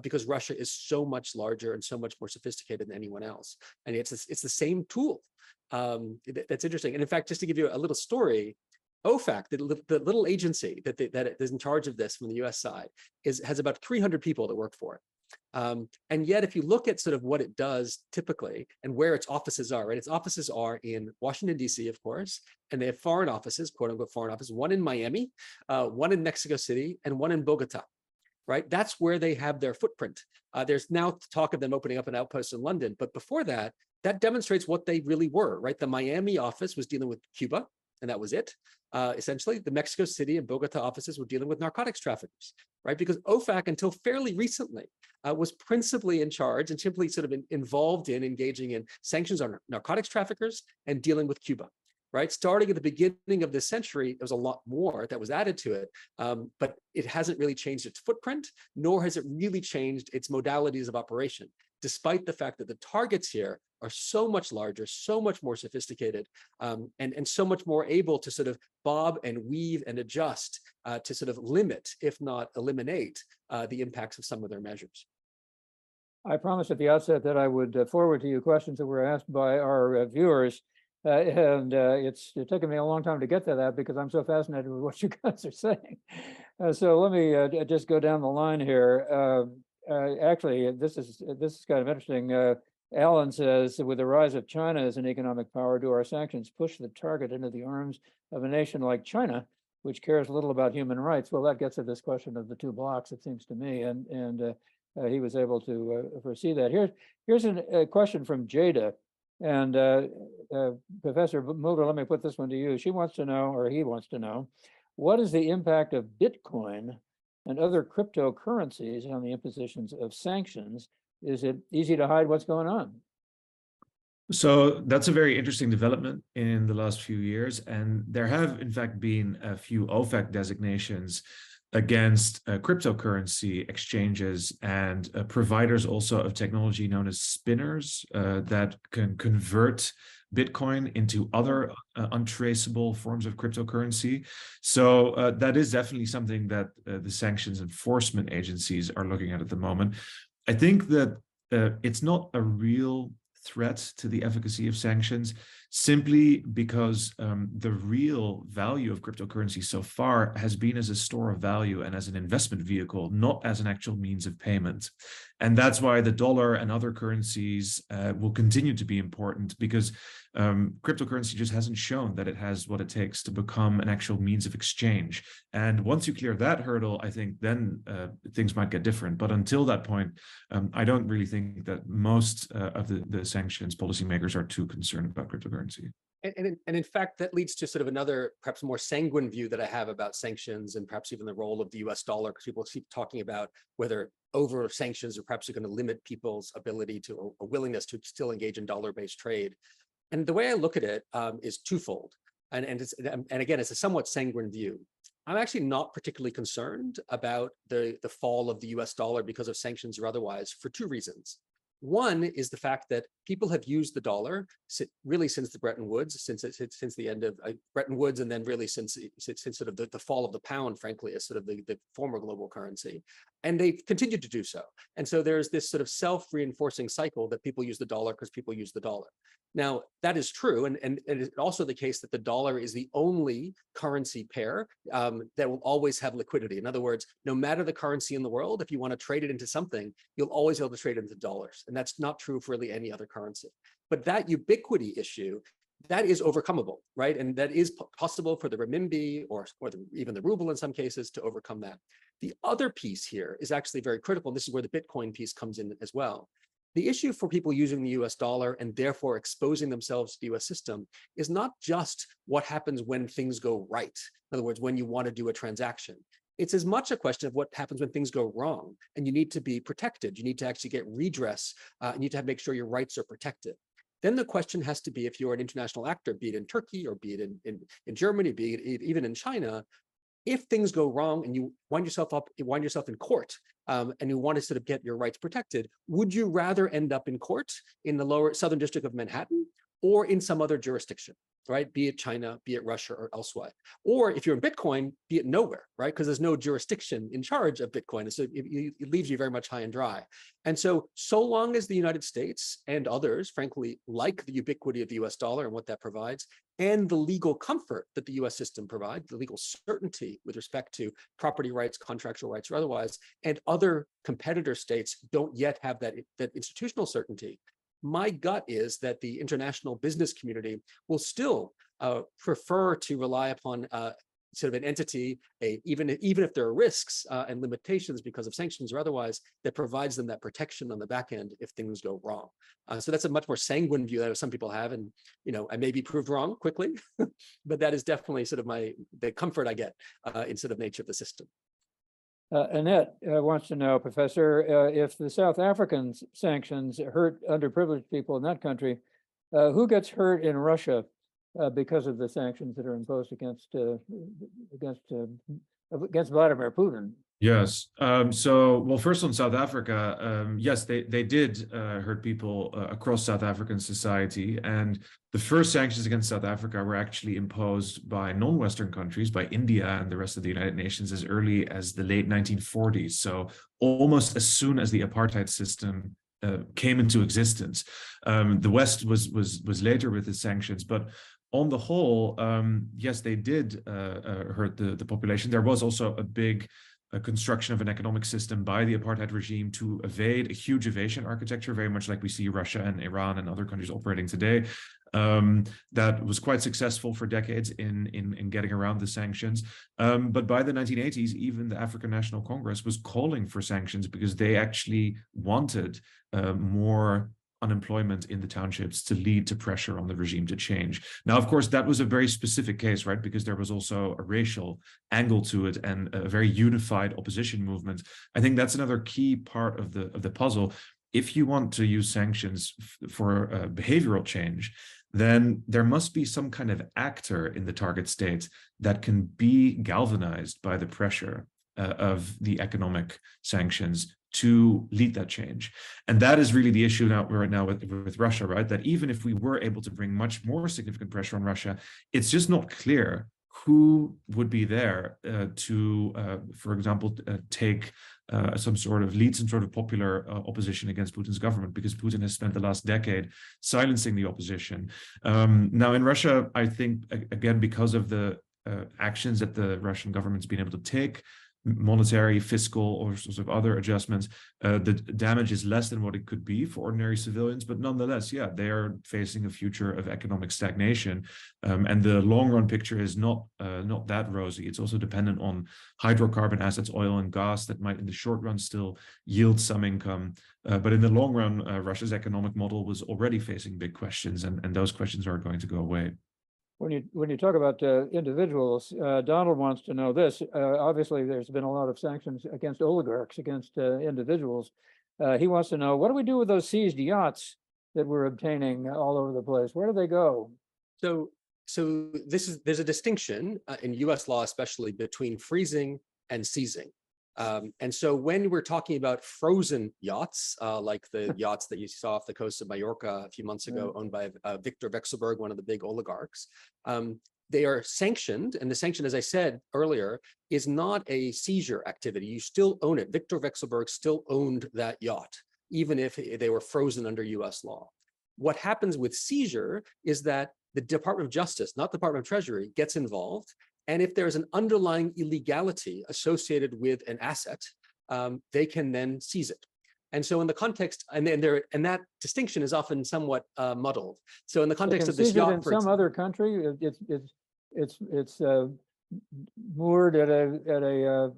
because Russia is so much larger and so much more sophisticated than anyone else. And it's the same tool. That's interesting. And in fact, just to give you a little story, OFAC, the little agency that is in charge of this from the US side, has about 300 people that work for it. And yet, if you look at sort of what it does typically and where its offices are, right? Its offices are in Washington, D.C., of course, and they have foreign offices, quote unquote foreign office, one in Miami, one in Mexico City, and one in Bogota, right? That's where they have their footprint. There's now talk of them opening up an outpost in London, but before that, that demonstrates what they really were, right? The Miami office was dealing with Cuba, and that was it. Essentially, the Mexico City and Bogota offices were dealing with narcotics traffickers, right? Because OFAC, until fairly recently, was principally in charge and simply sort of involved in engaging in sanctions on narcotics traffickers and dealing with Cuba. right? Starting at the beginning of this century, there was a lot more that was added to it, but it hasn't really changed its footprint, nor has it really changed its modalities of operation, despite the fact that the targets here are so much larger, so much more sophisticated, and so much more able to sort of bob and weave and adjust to sort of limit, if not eliminate, the impacts of some of their measures. I promised at the outset that I would forward to you questions that were asked by our viewers. It's taken me a long time to get to that because I'm so fascinated with what you guys are saying. So let me just go down the line here. Actually, this is kind of interesting. Alan says, with the rise of China as an economic power, do our sanctions push the target into the arms of a nation like China, which cares little about human rights? Well, that gets at this question of the two blocks, it seems to me, and he was able to foresee that. Here's a question from Jada, and Professor Mulder, let me put this one to you. She wants to know, or he wants to know, what is the impact of Bitcoin and other cryptocurrencies on the impositions of sanctions? Is it easy to hide what's going on? So that's a very interesting development in the last few years. And there have, in fact, been a few OFAC designations against cryptocurrency exchanges and providers also of technology known as spinners that can convert Bitcoin into other untraceable forms of cryptocurrency. So that is definitely something that the sanctions enforcement agencies are looking at the moment. I think that it's not a real threat to the efficacy of sanctions, simply because the real value of cryptocurrency so far has been as a store of value and as an investment vehicle, not as an actual means of payment. And that's why the dollar and other currencies will continue to be important, because cryptocurrency just hasn't shown that it has what it takes to become an actual means of exchange. And once you clear that hurdle, I think then things might get different. But until that point, I don't really think that most of the sanctions policymakers are too concerned about cryptocurrency. And in fact, that leads to sort of another, perhaps more sanguine view that I have about sanctions and perhaps even the role of the US dollar, because people keep talking about whether over sanctions are perhaps going to limit people's ability to or willingness to still engage in dollar-based trade. And the way I look at it is twofold. And again, it's a somewhat sanguine view. I'm actually not particularly concerned about the fall of the US dollar because of sanctions or otherwise for two reasons. One is the fact that people have used the dollar really since the Bretton Woods, since the end of Bretton Woods, and then really since sort of the fall of the pound, frankly, as sort of the former global currency. And they've continued to do so. And so there's this sort of self-reinforcing cycle that people use the dollar because people use the dollar. Now, that is true. And it's also the case that the dollar is the only currency pair that will always have liquidity. In other words, no matter the currency in the world, if you want to trade it into something, you'll always be able to trade it into dollars. And that's not true for really any other currency. But that ubiquity issue, that is overcomable, right? And that is possible for the renminbi or even the ruble in some cases to overcome that. The other piece here is actually very critical. And this is where the Bitcoin piece comes in as well. The issue for people using the US dollar and therefore exposing themselves to the US system is not just what happens when things go right. In other words, when you want to do a transaction. It's as much a question of what happens when things go wrong and you need to be protected. You need to actually get redress. You need to make sure your rights are protected. Then the question has to be, if you're an international actor, be it in Turkey or be it in Germany, be it even in China, if things go wrong and you wind yourself in court and you want to sort of get your rights protected, would you rather end up in court in the lower Southern District of Manhattan or in some other jurisdiction, right? Be it China, be it Russia or elsewhere. Or if you're in Bitcoin, be it nowhere, right? Because there's no jurisdiction in charge of Bitcoin. And so it leaves you very much high and dry. And so long as the United States and others, frankly, like the ubiquity of the US dollar and what that provides, and the legal comfort that the US system provides, the legal certainty with respect to property rights, contractual rights, or otherwise, and other competitor states don't yet have that institutional certainty, my gut is that the international business community will still prefer to rely upon sort of an entity, even if there are risks and limitations because of sanctions or otherwise, that provides them that protection on the back end if things go wrong. So that's a much more sanguine view that some people have, and I may be proved wrong quickly, but that is definitely sort of the comfort I get in sort of nature of the system. Annette wants to know, Professor, if the South African sanctions hurt underprivileged people in that country, who gets hurt in Russia because of the sanctions that are imposed against Vladimir Putin. Yes. Well, first on South Africa, yes, they did hurt people across South African society. And the first sanctions against South Africa were actually imposed by non-Western countries, by India and the rest of the United Nations, as early as the late 1940s. So almost as soon as the apartheid system came into existence. The West was later with the sanctions, but on the whole, yes, they did hurt the population. There was also a construction of an economic system by the apartheid regime to evade a huge evasion architecture, very much like we see Russia and Iran and other countries operating today. That was quite successful for decades in getting around the sanctions. But by the 1980s, even the African National Congress was calling for sanctions because they actually wanted more unemployment in the townships to lead to pressure on the regime to change. Now, of course, that was a very specific case, right? Because there was also a racial angle to it and a very unified opposition movement. I think that's another key part of the puzzle. If you want to use sanctions for behavioral change, then there must be some kind of actor in the target state that can be galvanized by the pressure of the economic sanctions to lead that change. And that is really the issue right now with Russia, right? That even if we were able to bring much more significant pressure on Russia, it's just not clear who would be there to, for example, lead some sort of popular opposition against Putin's government, because Putin has spent the last decade silencing the opposition. Now in Russia, I think, again, because of the actions that the Russian government's been able to take, monetary, fiscal, or sort of other adjustments, the damage is less than what it could be for ordinary civilians. But nonetheless, yeah, they are facing a future of economic stagnation. And the long run picture is not that rosy. It's also dependent on hydrocarbon assets, oil and gas, that might in the short run still yield some income. But in the long run, Russia's economic model was already facing big questions, and those questions are going to go away. When you talk about individuals, Donald wants to know this. Obviously, there's been a lot of sanctions against oligarchs, against individuals. He wants to know, what do we do with those seized yachts that we're obtaining all over the place? Where do they go? So there's a distinction in U.S. law, especially between freezing and seizing. And so when we're talking about frozen yachts, like the yachts that you saw off the coast of Mallorca a few months ago, owned by Victor Vekselberg, one of the big oligarchs, they are sanctioned. And the sanction, as I said earlier, is not a seizure activity. You still own it. Victor Vekselberg still owned that yacht, even if they were frozen under US law. What happens with seizure is that the Department of Justice, not the Department of Treasury, gets involved. And if there's an underlying illegality associated with an asset, they can then seize it. And so in the context, and that distinction is often somewhat muddled. So in the context of this yacht, in some other country, it's moored at a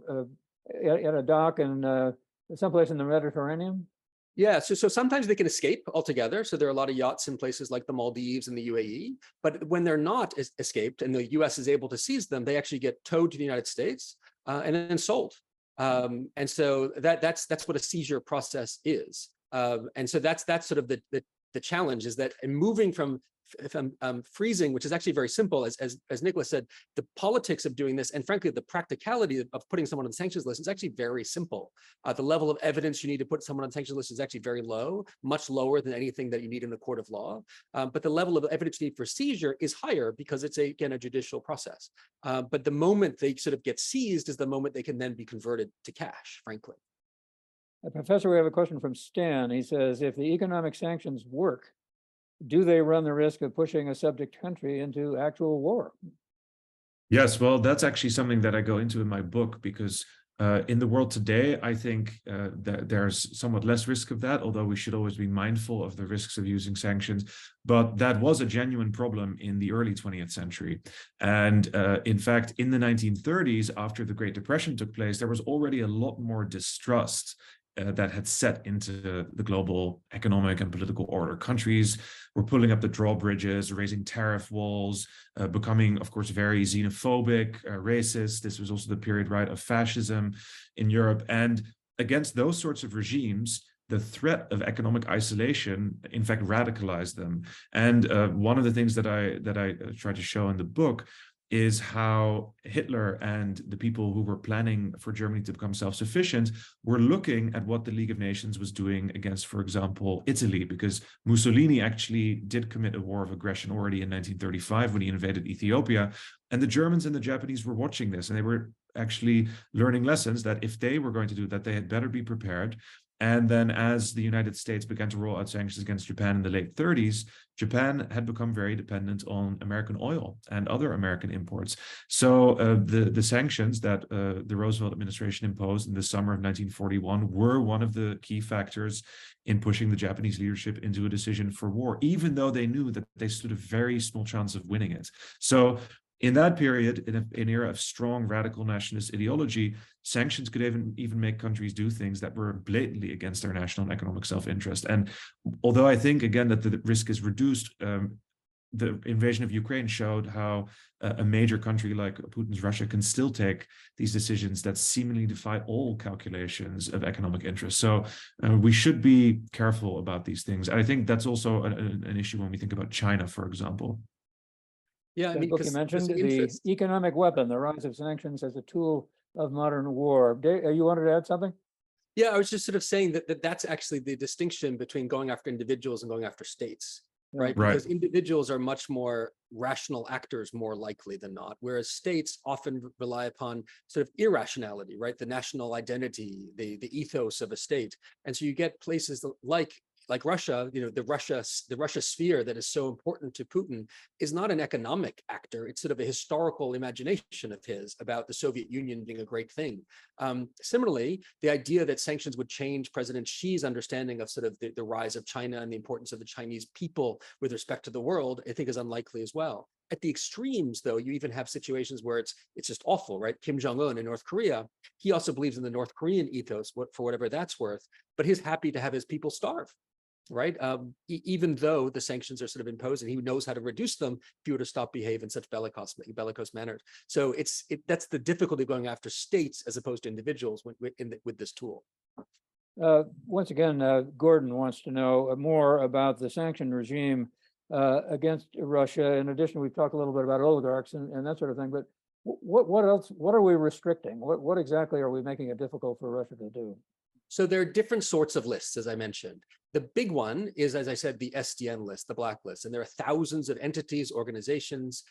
dock in someplace in the Mediterranean. Yeah, so sometimes they can escape altogether. So there are a lot of yachts in places like the Maldives and the UAE. But when they're not escaped and the US is able to seize them, they actually get towed to the United States and then sold. And so that's what a seizure process is. And so that's sort of the challenge, is that in moving from freezing, which is actually very simple, as Nicholas said, the politics of doing this, and frankly, the practicality of putting someone on the sanctions list is actually very simple. The level of evidence you need to put someone on the sanctions list is actually very low, much lower than anything that you need in a court of law. But the level of evidence you need for seizure is higher because it's again a judicial process. But the moment they sort of get seized is the moment they can then be converted to cash, frankly. Professor, we have a question from Stan. He says, if the economic sanctions work, do they run the risk of pushing a subject country into actual war? Yes, well, that's actually something that I go into in my book, because in the world today, I think that there's somewhat less risk of that, although we should always be mindful of the risks of using sanctions. But that was a genuine problem in the early 20th century. And in fact, in the 1930s, after the Great Depression took place, there was already a lot more distrust that had set into the global economic and political order. Countries were pulling up the drawbridges, raising tariff walls, becoming, of course, very xenophobic, racist. This was also the period, right, of fascism in Europe. And against those sorts of regimes, the threat of economic isolation, in fact, radicalized them. And one of the things that I try to show in the book is how Hitler and the people who were planning for Germany to become self-sufficient were looking at what the League of Nations was doing against, for example, Italy, because Mussolini actually did commit a war of aggression already in 1935 when he invaded Ethiopia. And the Germans and the Japanese were watching this, and they were actually learning lessons that if they were going to do that, they had better be prepared. And then as the United States began to roll out sanctions against Japan in the late 30s, Japan had become very dependent on American oil and other American imports. So the sanctions that the Roosevelt administration imposed in the summer of 1941 were one of the key factors in pushing the Japanese leadership into a decision for war, even though they knew that they stood a very small chance of winning it. So in that period, in an era of strong radical nationalist ideology, sanctions could even make countries do things that were blatantly against their national and economic self-interest. And although I think, again, that the risk is reduced, the invasion of Ukraine showed how a major country like Putin's Russia can still take these decisions that seemingly defy all calculations of economic interest. So we should be careful about these things. I think that's also an issue when we think about China, for example. Yeah, I The mean, book you mentioned, the economic weapon, the rise of sanctions as a tool of modern war. You wanted to add something? Yeah, I was just sort of saying that's actually the distinction between going after individuals and going after states, right? Right. Because individuals are much more rational actors, more likely than not, whereas states often rely upon sort of irrationality, right? The national identity, the ethos of a state. And so you get places like Russia, you know, the Russia sphere that is so important to Putin is not an economic actor. It's sort of a historical imagination of his about the Soviet Union being a great thing. Similarly, the idea that sanctions would change President Xi's understanding of sort of the rise of China and the importance of the Chinese people with respect to the world, I think is unlikely as well. At the extremes, though, you even have situations where it's just awful, right? Kim Jong-un in North Korea, he also believes in the North Korean ethos, for whatever that's worth, but he's happy to have his people starve. Right? Even though the sanctions are sort of imposed and he knows how to reduce them if he were to stop behave in such bellicose manners. So that's the difficulty of going after states as opposed to individuals with this tool. Once again, Gordon wants to know more about the sanction regime against Russia. In addition, we've talked a little bit about oligarchs and that sort of thing, but what else, what are we restricting? What exactly are we making it difficult for Russia to do? So there are different sorts of lists, as I mentioned. The big one is, as I said, the SDN list, the blacklist. And there are thousands of entities, organizations,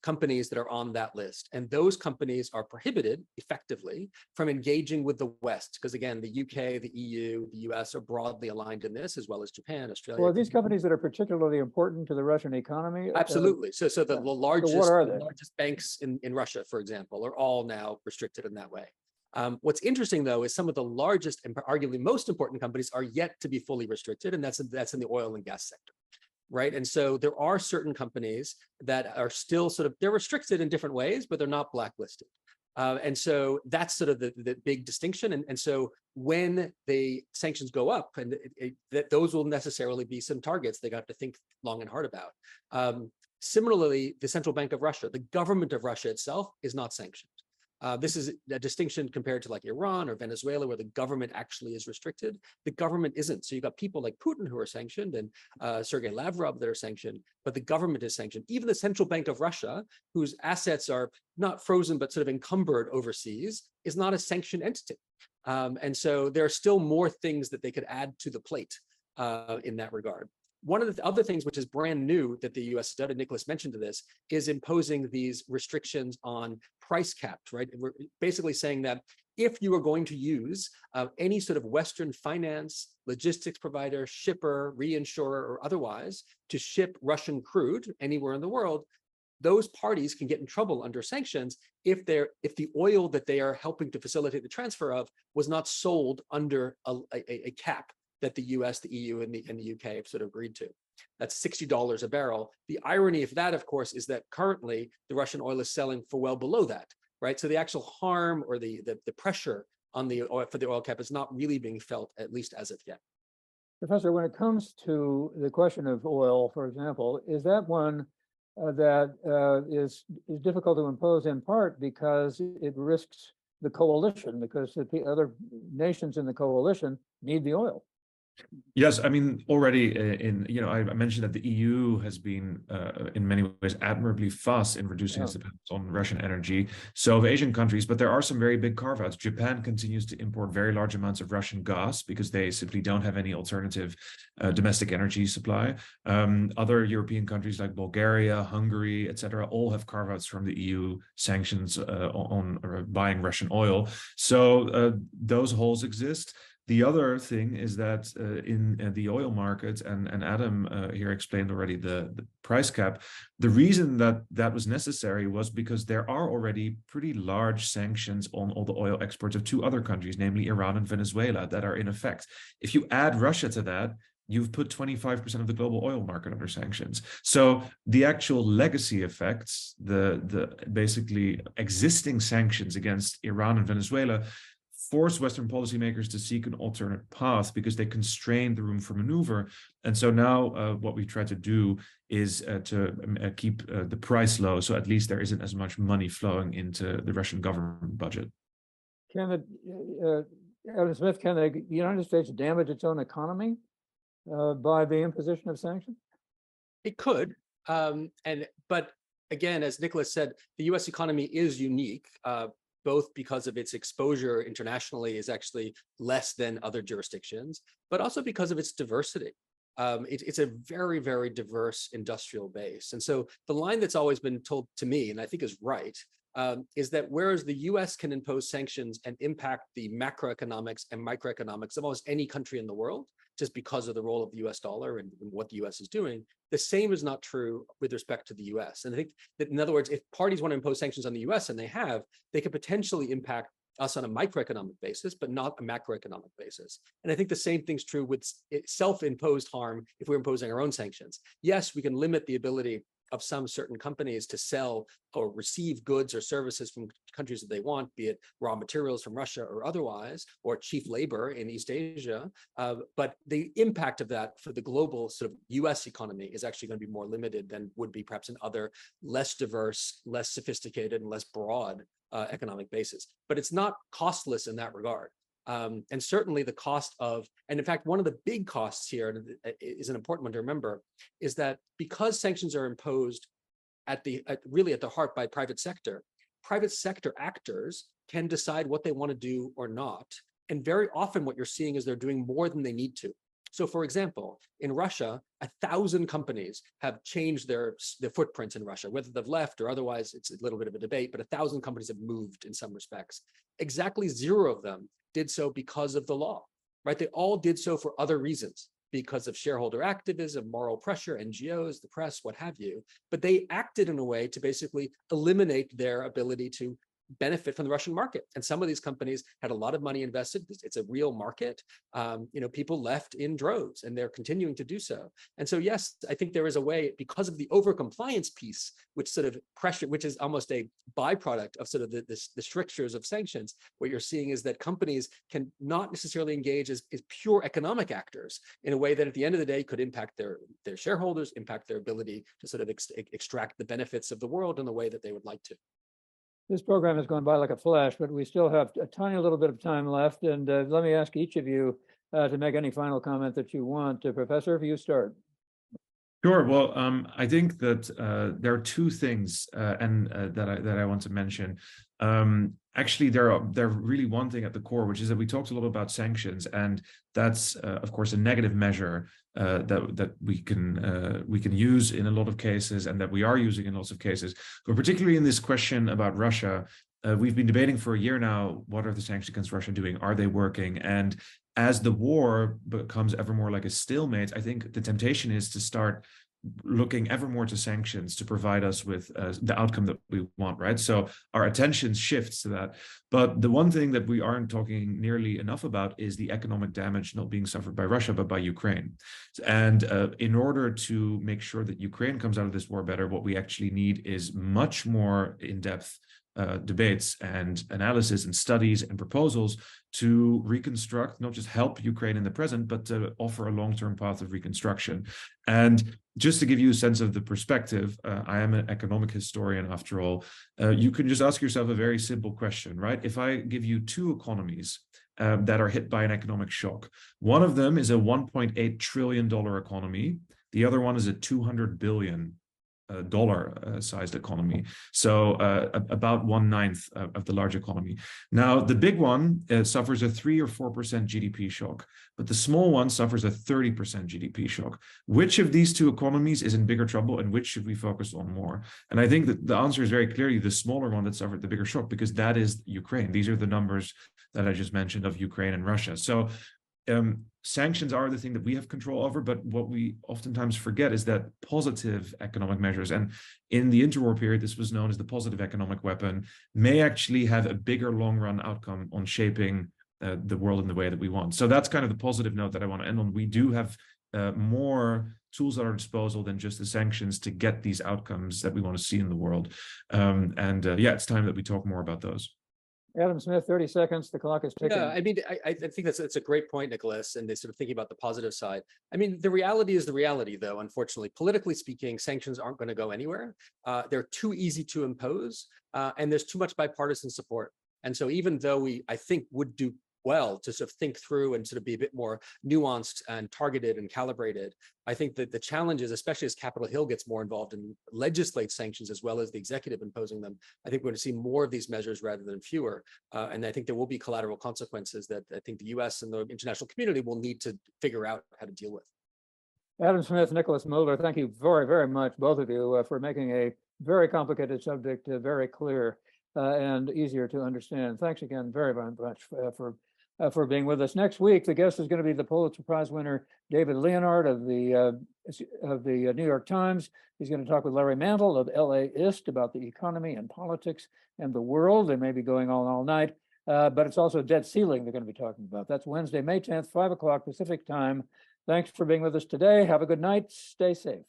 companies that are on that list. And those companies are prohibited effectively from engaging with the West. Because again, the UK, the EU, the US are broadly aligned in this, as well as Japan, Australia. Well, are these companies that are particularly important to the Russian economy? Absolutely. So the largest, what are they? largest banks in Russia, for example, are all now restricted in that way. What's interesting, though, is some of the largest and arguably most important companies are yet to be fully restricted, and that's in the oil and gas sector, right? And so there are certain companies that are still they're restricted in different ways, but they're not blacklisted. And so that's sort of the big distinction. And so when the sanctions go up, and that those will necessarily be some targets they got to think long and hard about. Similarly, the Central Bank of Russia, the government of Russia itself, is not sanctioned. This is a distinction compared to like Iran or Venezuela, where the government actually is restricted. The government isn't. So you've got people like Putin who are sanctioned and Sergei Lavrov that are sanctioned, but the government is sanctioned. Even the Central Bank of Russia, whose assets are not frozen, but sort of encumbered overseas, is not a sanctioned entity. And so there are still more things that they could add to the plate in that regard. One of the other things which is brand new that the US has done, and Nicholas mentioned to this, is imposing these restrictions on price caps, right? We're basically saying that if you are going to use any sort of Western finance, logistics provider, shipper, reinsurer, or otherwise to ship Russian crude anywhere in the world, those parties can get in trouble under sanctions if the oil that they are helping to facilitate the transfer of was not sold under a cap that the US, the EU, and the UK have sort of agreed to. That's $60 a barrel. The irony of that, of course, is that currently the Russian oil is selling for well below that, right? So the actual harm or the pressure on the oil for the oil cap is not really being felt, at least as of yet. Professor, when it comes to the question of oil, for example, is that one that is difficult to impose in part because it risks the coalition, because the other nations in the coalition need the oil. Yes, I mean, already I mentioned that the EU has been in many ways admirably fast in reducing its dependence on Russian energy. So have Asian countries, but there are some very big carve-outs. Japan continues to import very large amounts of Russian gas because they simply don't have any alternative domestic energy supply. Other European countries like Bulgaria, Hungary, etc., all have carve-outs from the EU sanctions on buying Russian oil. So those holes exist. The other thing is that in the oil market, and Adam here explained already the price cap, the reason that that was necessary was because there are already pretty large sanctions on all the oil exports of two other countries, namely Iran and Venezuela, that are in effect. If you add Russia to that, you've put 25% of the global oil market under sanctions. So the actual legacy effects, the basically existing sanctions against Iran and Venezuela, force Western policymakers to seek an alternate path because they constrain the room for maneuver. And so now what we try to do is to keep the price low. So at least there isn't as much money flowing into the Russian government budget. Adam Smith, can the United States damage its own economy by the imposition of sanctions? It could. But again, as Nicholas said, the US economy is unique. Both because of its exposure internationally is actually less than other jurisdictions, but also because of its diversity. It's a very, very diverse industrial base. And so the line that's always been told to me, and I think is right, is that whereas the US can impose sanctions and impact the macroeconomics and microeconomics of almost any country in the world, just because of the role of the US dollar and what the US is doing, the same is not true with respect to the US. And I think that, in other words, if parties want to impose sanctions on the US, and they have, they could potentially impact us on a microeconomic basis, but not a macroeconomic basis. And I think the same thing's true with self-imposed harm if we're imposing our own sanctions. Yes, we can limit the ability of some certain companies to sell or receive goods or services from countries that they want, be it raw materials from Russia or otherwise, or cheap labor in East Asia. But the impact of that for the global sort of US economy is actually going to be more limited than would be perhaps in other less diverse, less sophisticated, and less broad economic bases. But it's not costless in that regard. And certainly the cost of, and in fact, one of the big costs here, and is an important one to remember, is that because sanctions are imposed really at the heart by private sector actors can decide what they want to do or not. And very often what you're seeing is they're doing more than they need to. So for example, in Russia, 1,000 companies have changed their footprints in Russia, whether they've left or otherwise, it's a little bit of a debate, but 1,000 companies have moved in some respects. Exactly 0 of them did so because of the law, right? They all did so for other reasons, because of shareholder activism, moral pressure, NGOs, the press, what have you. But they acted in a way to basically eliminate their ability to benefit from the Russian market. And some of these companies had a lot of money invested. It's a real market. People left in droves, and they're continuing to do so. And so, yes, I think there is a way, because of the overcompliance piece, which sort of pressure, which is almost a byproduct of sort of the strictures of sanctions. What you're seeing is that companies can not necessarily engage as pure economic actors in a way that at the end of the day could impact their shareholders, impact their ability to sort of extract the benefits of the world in the way that they would like to. This program has gone by like a flash, but we still have a tiny little bit of time left. And let me ask each of you to make any final comment that you want. Professor, if you start. Sure. Well, I think that there are two things that I want to mention. Actually, there really one thing at the core, which is that we talked a lot about sanctions, and that's of course a negative measure that we can use in a lot of cases, and that we are using in lots of cases. But particularly in this question about Russia, we've been debating for a year now, what are the sanctions against Russia doing? Are they working? And as the war becomes ever more like a stalemate, I think the temptation is to start looking ever more to sanctions to provide us with the outcome that we want, right? So our attention shifts to that. But the one thing that we aren't talking nearly enough about is the economic damage not being suffered by Russia, but by Ukraine. And in order to make sure that Ukraine comes out of this war better, what we actually need is much more in-depth debates and analysis and studies and proposals to reconstruct, not just help Ukraine in the present, but to offer a long-term path of reconstruction. And just to give you a sense of the perspective, I am an economic historian after all, you can just ask yourself a very simple question, right? If I give you two economies that are hit by an economic shock, one of them is a $1.8 trillion economy, the other one is a $200 billion sized economy. So about 1/9 of the large economy. Now, the big one suffers a 3 or 4% GDP shock, but the small one suffers a 30% GDP shock. Which of these two economies is in bigger trouble and which should we focus on more? And I think that the answer is very clearly the smaller one that suffered the bigger shock, because that is Ukraine. These are the numbers that I just mentioned of Ukraine and Russia. So sanctions are the thing that we have control over, but what we oftentimes forget is that positive economic measures, and in the interwar period, this was known as the positive economic weapon, may actually have a bigger long-run outcome on shaping the world in the way that we want. So that's kind of the positive note that I want to end on. We do have more tools at our disposal than just the sanctions to get these outcomes that we want to see in the world. Yeah, it's time that we talk more about those. Adam Smith, 30 seconds, the clock is ticking. Yeah, I mean, I think that's a great point, Nicholas, and they sort of thinking about the positive side. I mean, the reality is the reality, though, unfortunately. Politically speaking, sanctions aren't going to go anywhere. They're too easy to impose, and there's too much bipartisan support. And so even though I think, would do well to sort of think through and sort of be a bit more nuanced and targeted and calibrated, I think that the challenges, especially as Capitol Hill gets more involved and legislates sanctions as well as the executive imposing them, I think we're going to see more of these measures rather than fewer. And I think there will be collateral consequences that I think the US and the international community will need to figure out how to deal with. Adam Smith, Nicholas Mulder, thank you very, very much, both of you, for making a very complicated subject very clear and easier to understand. Thanks again very, very much for being with us. Next week, the guest is going to be the Pulitzer Prize winner, David Leonard of the New York Times. He's going to talk with Larry Mantle of LAist about the economy and politics and the world. They may be going on all night, but it's also debt ceiling they're going to be talking about. That's Wednesday, May 10th, 5 o'clock Pacific time. Thanks for being with us today. Have a good night. Stay safe.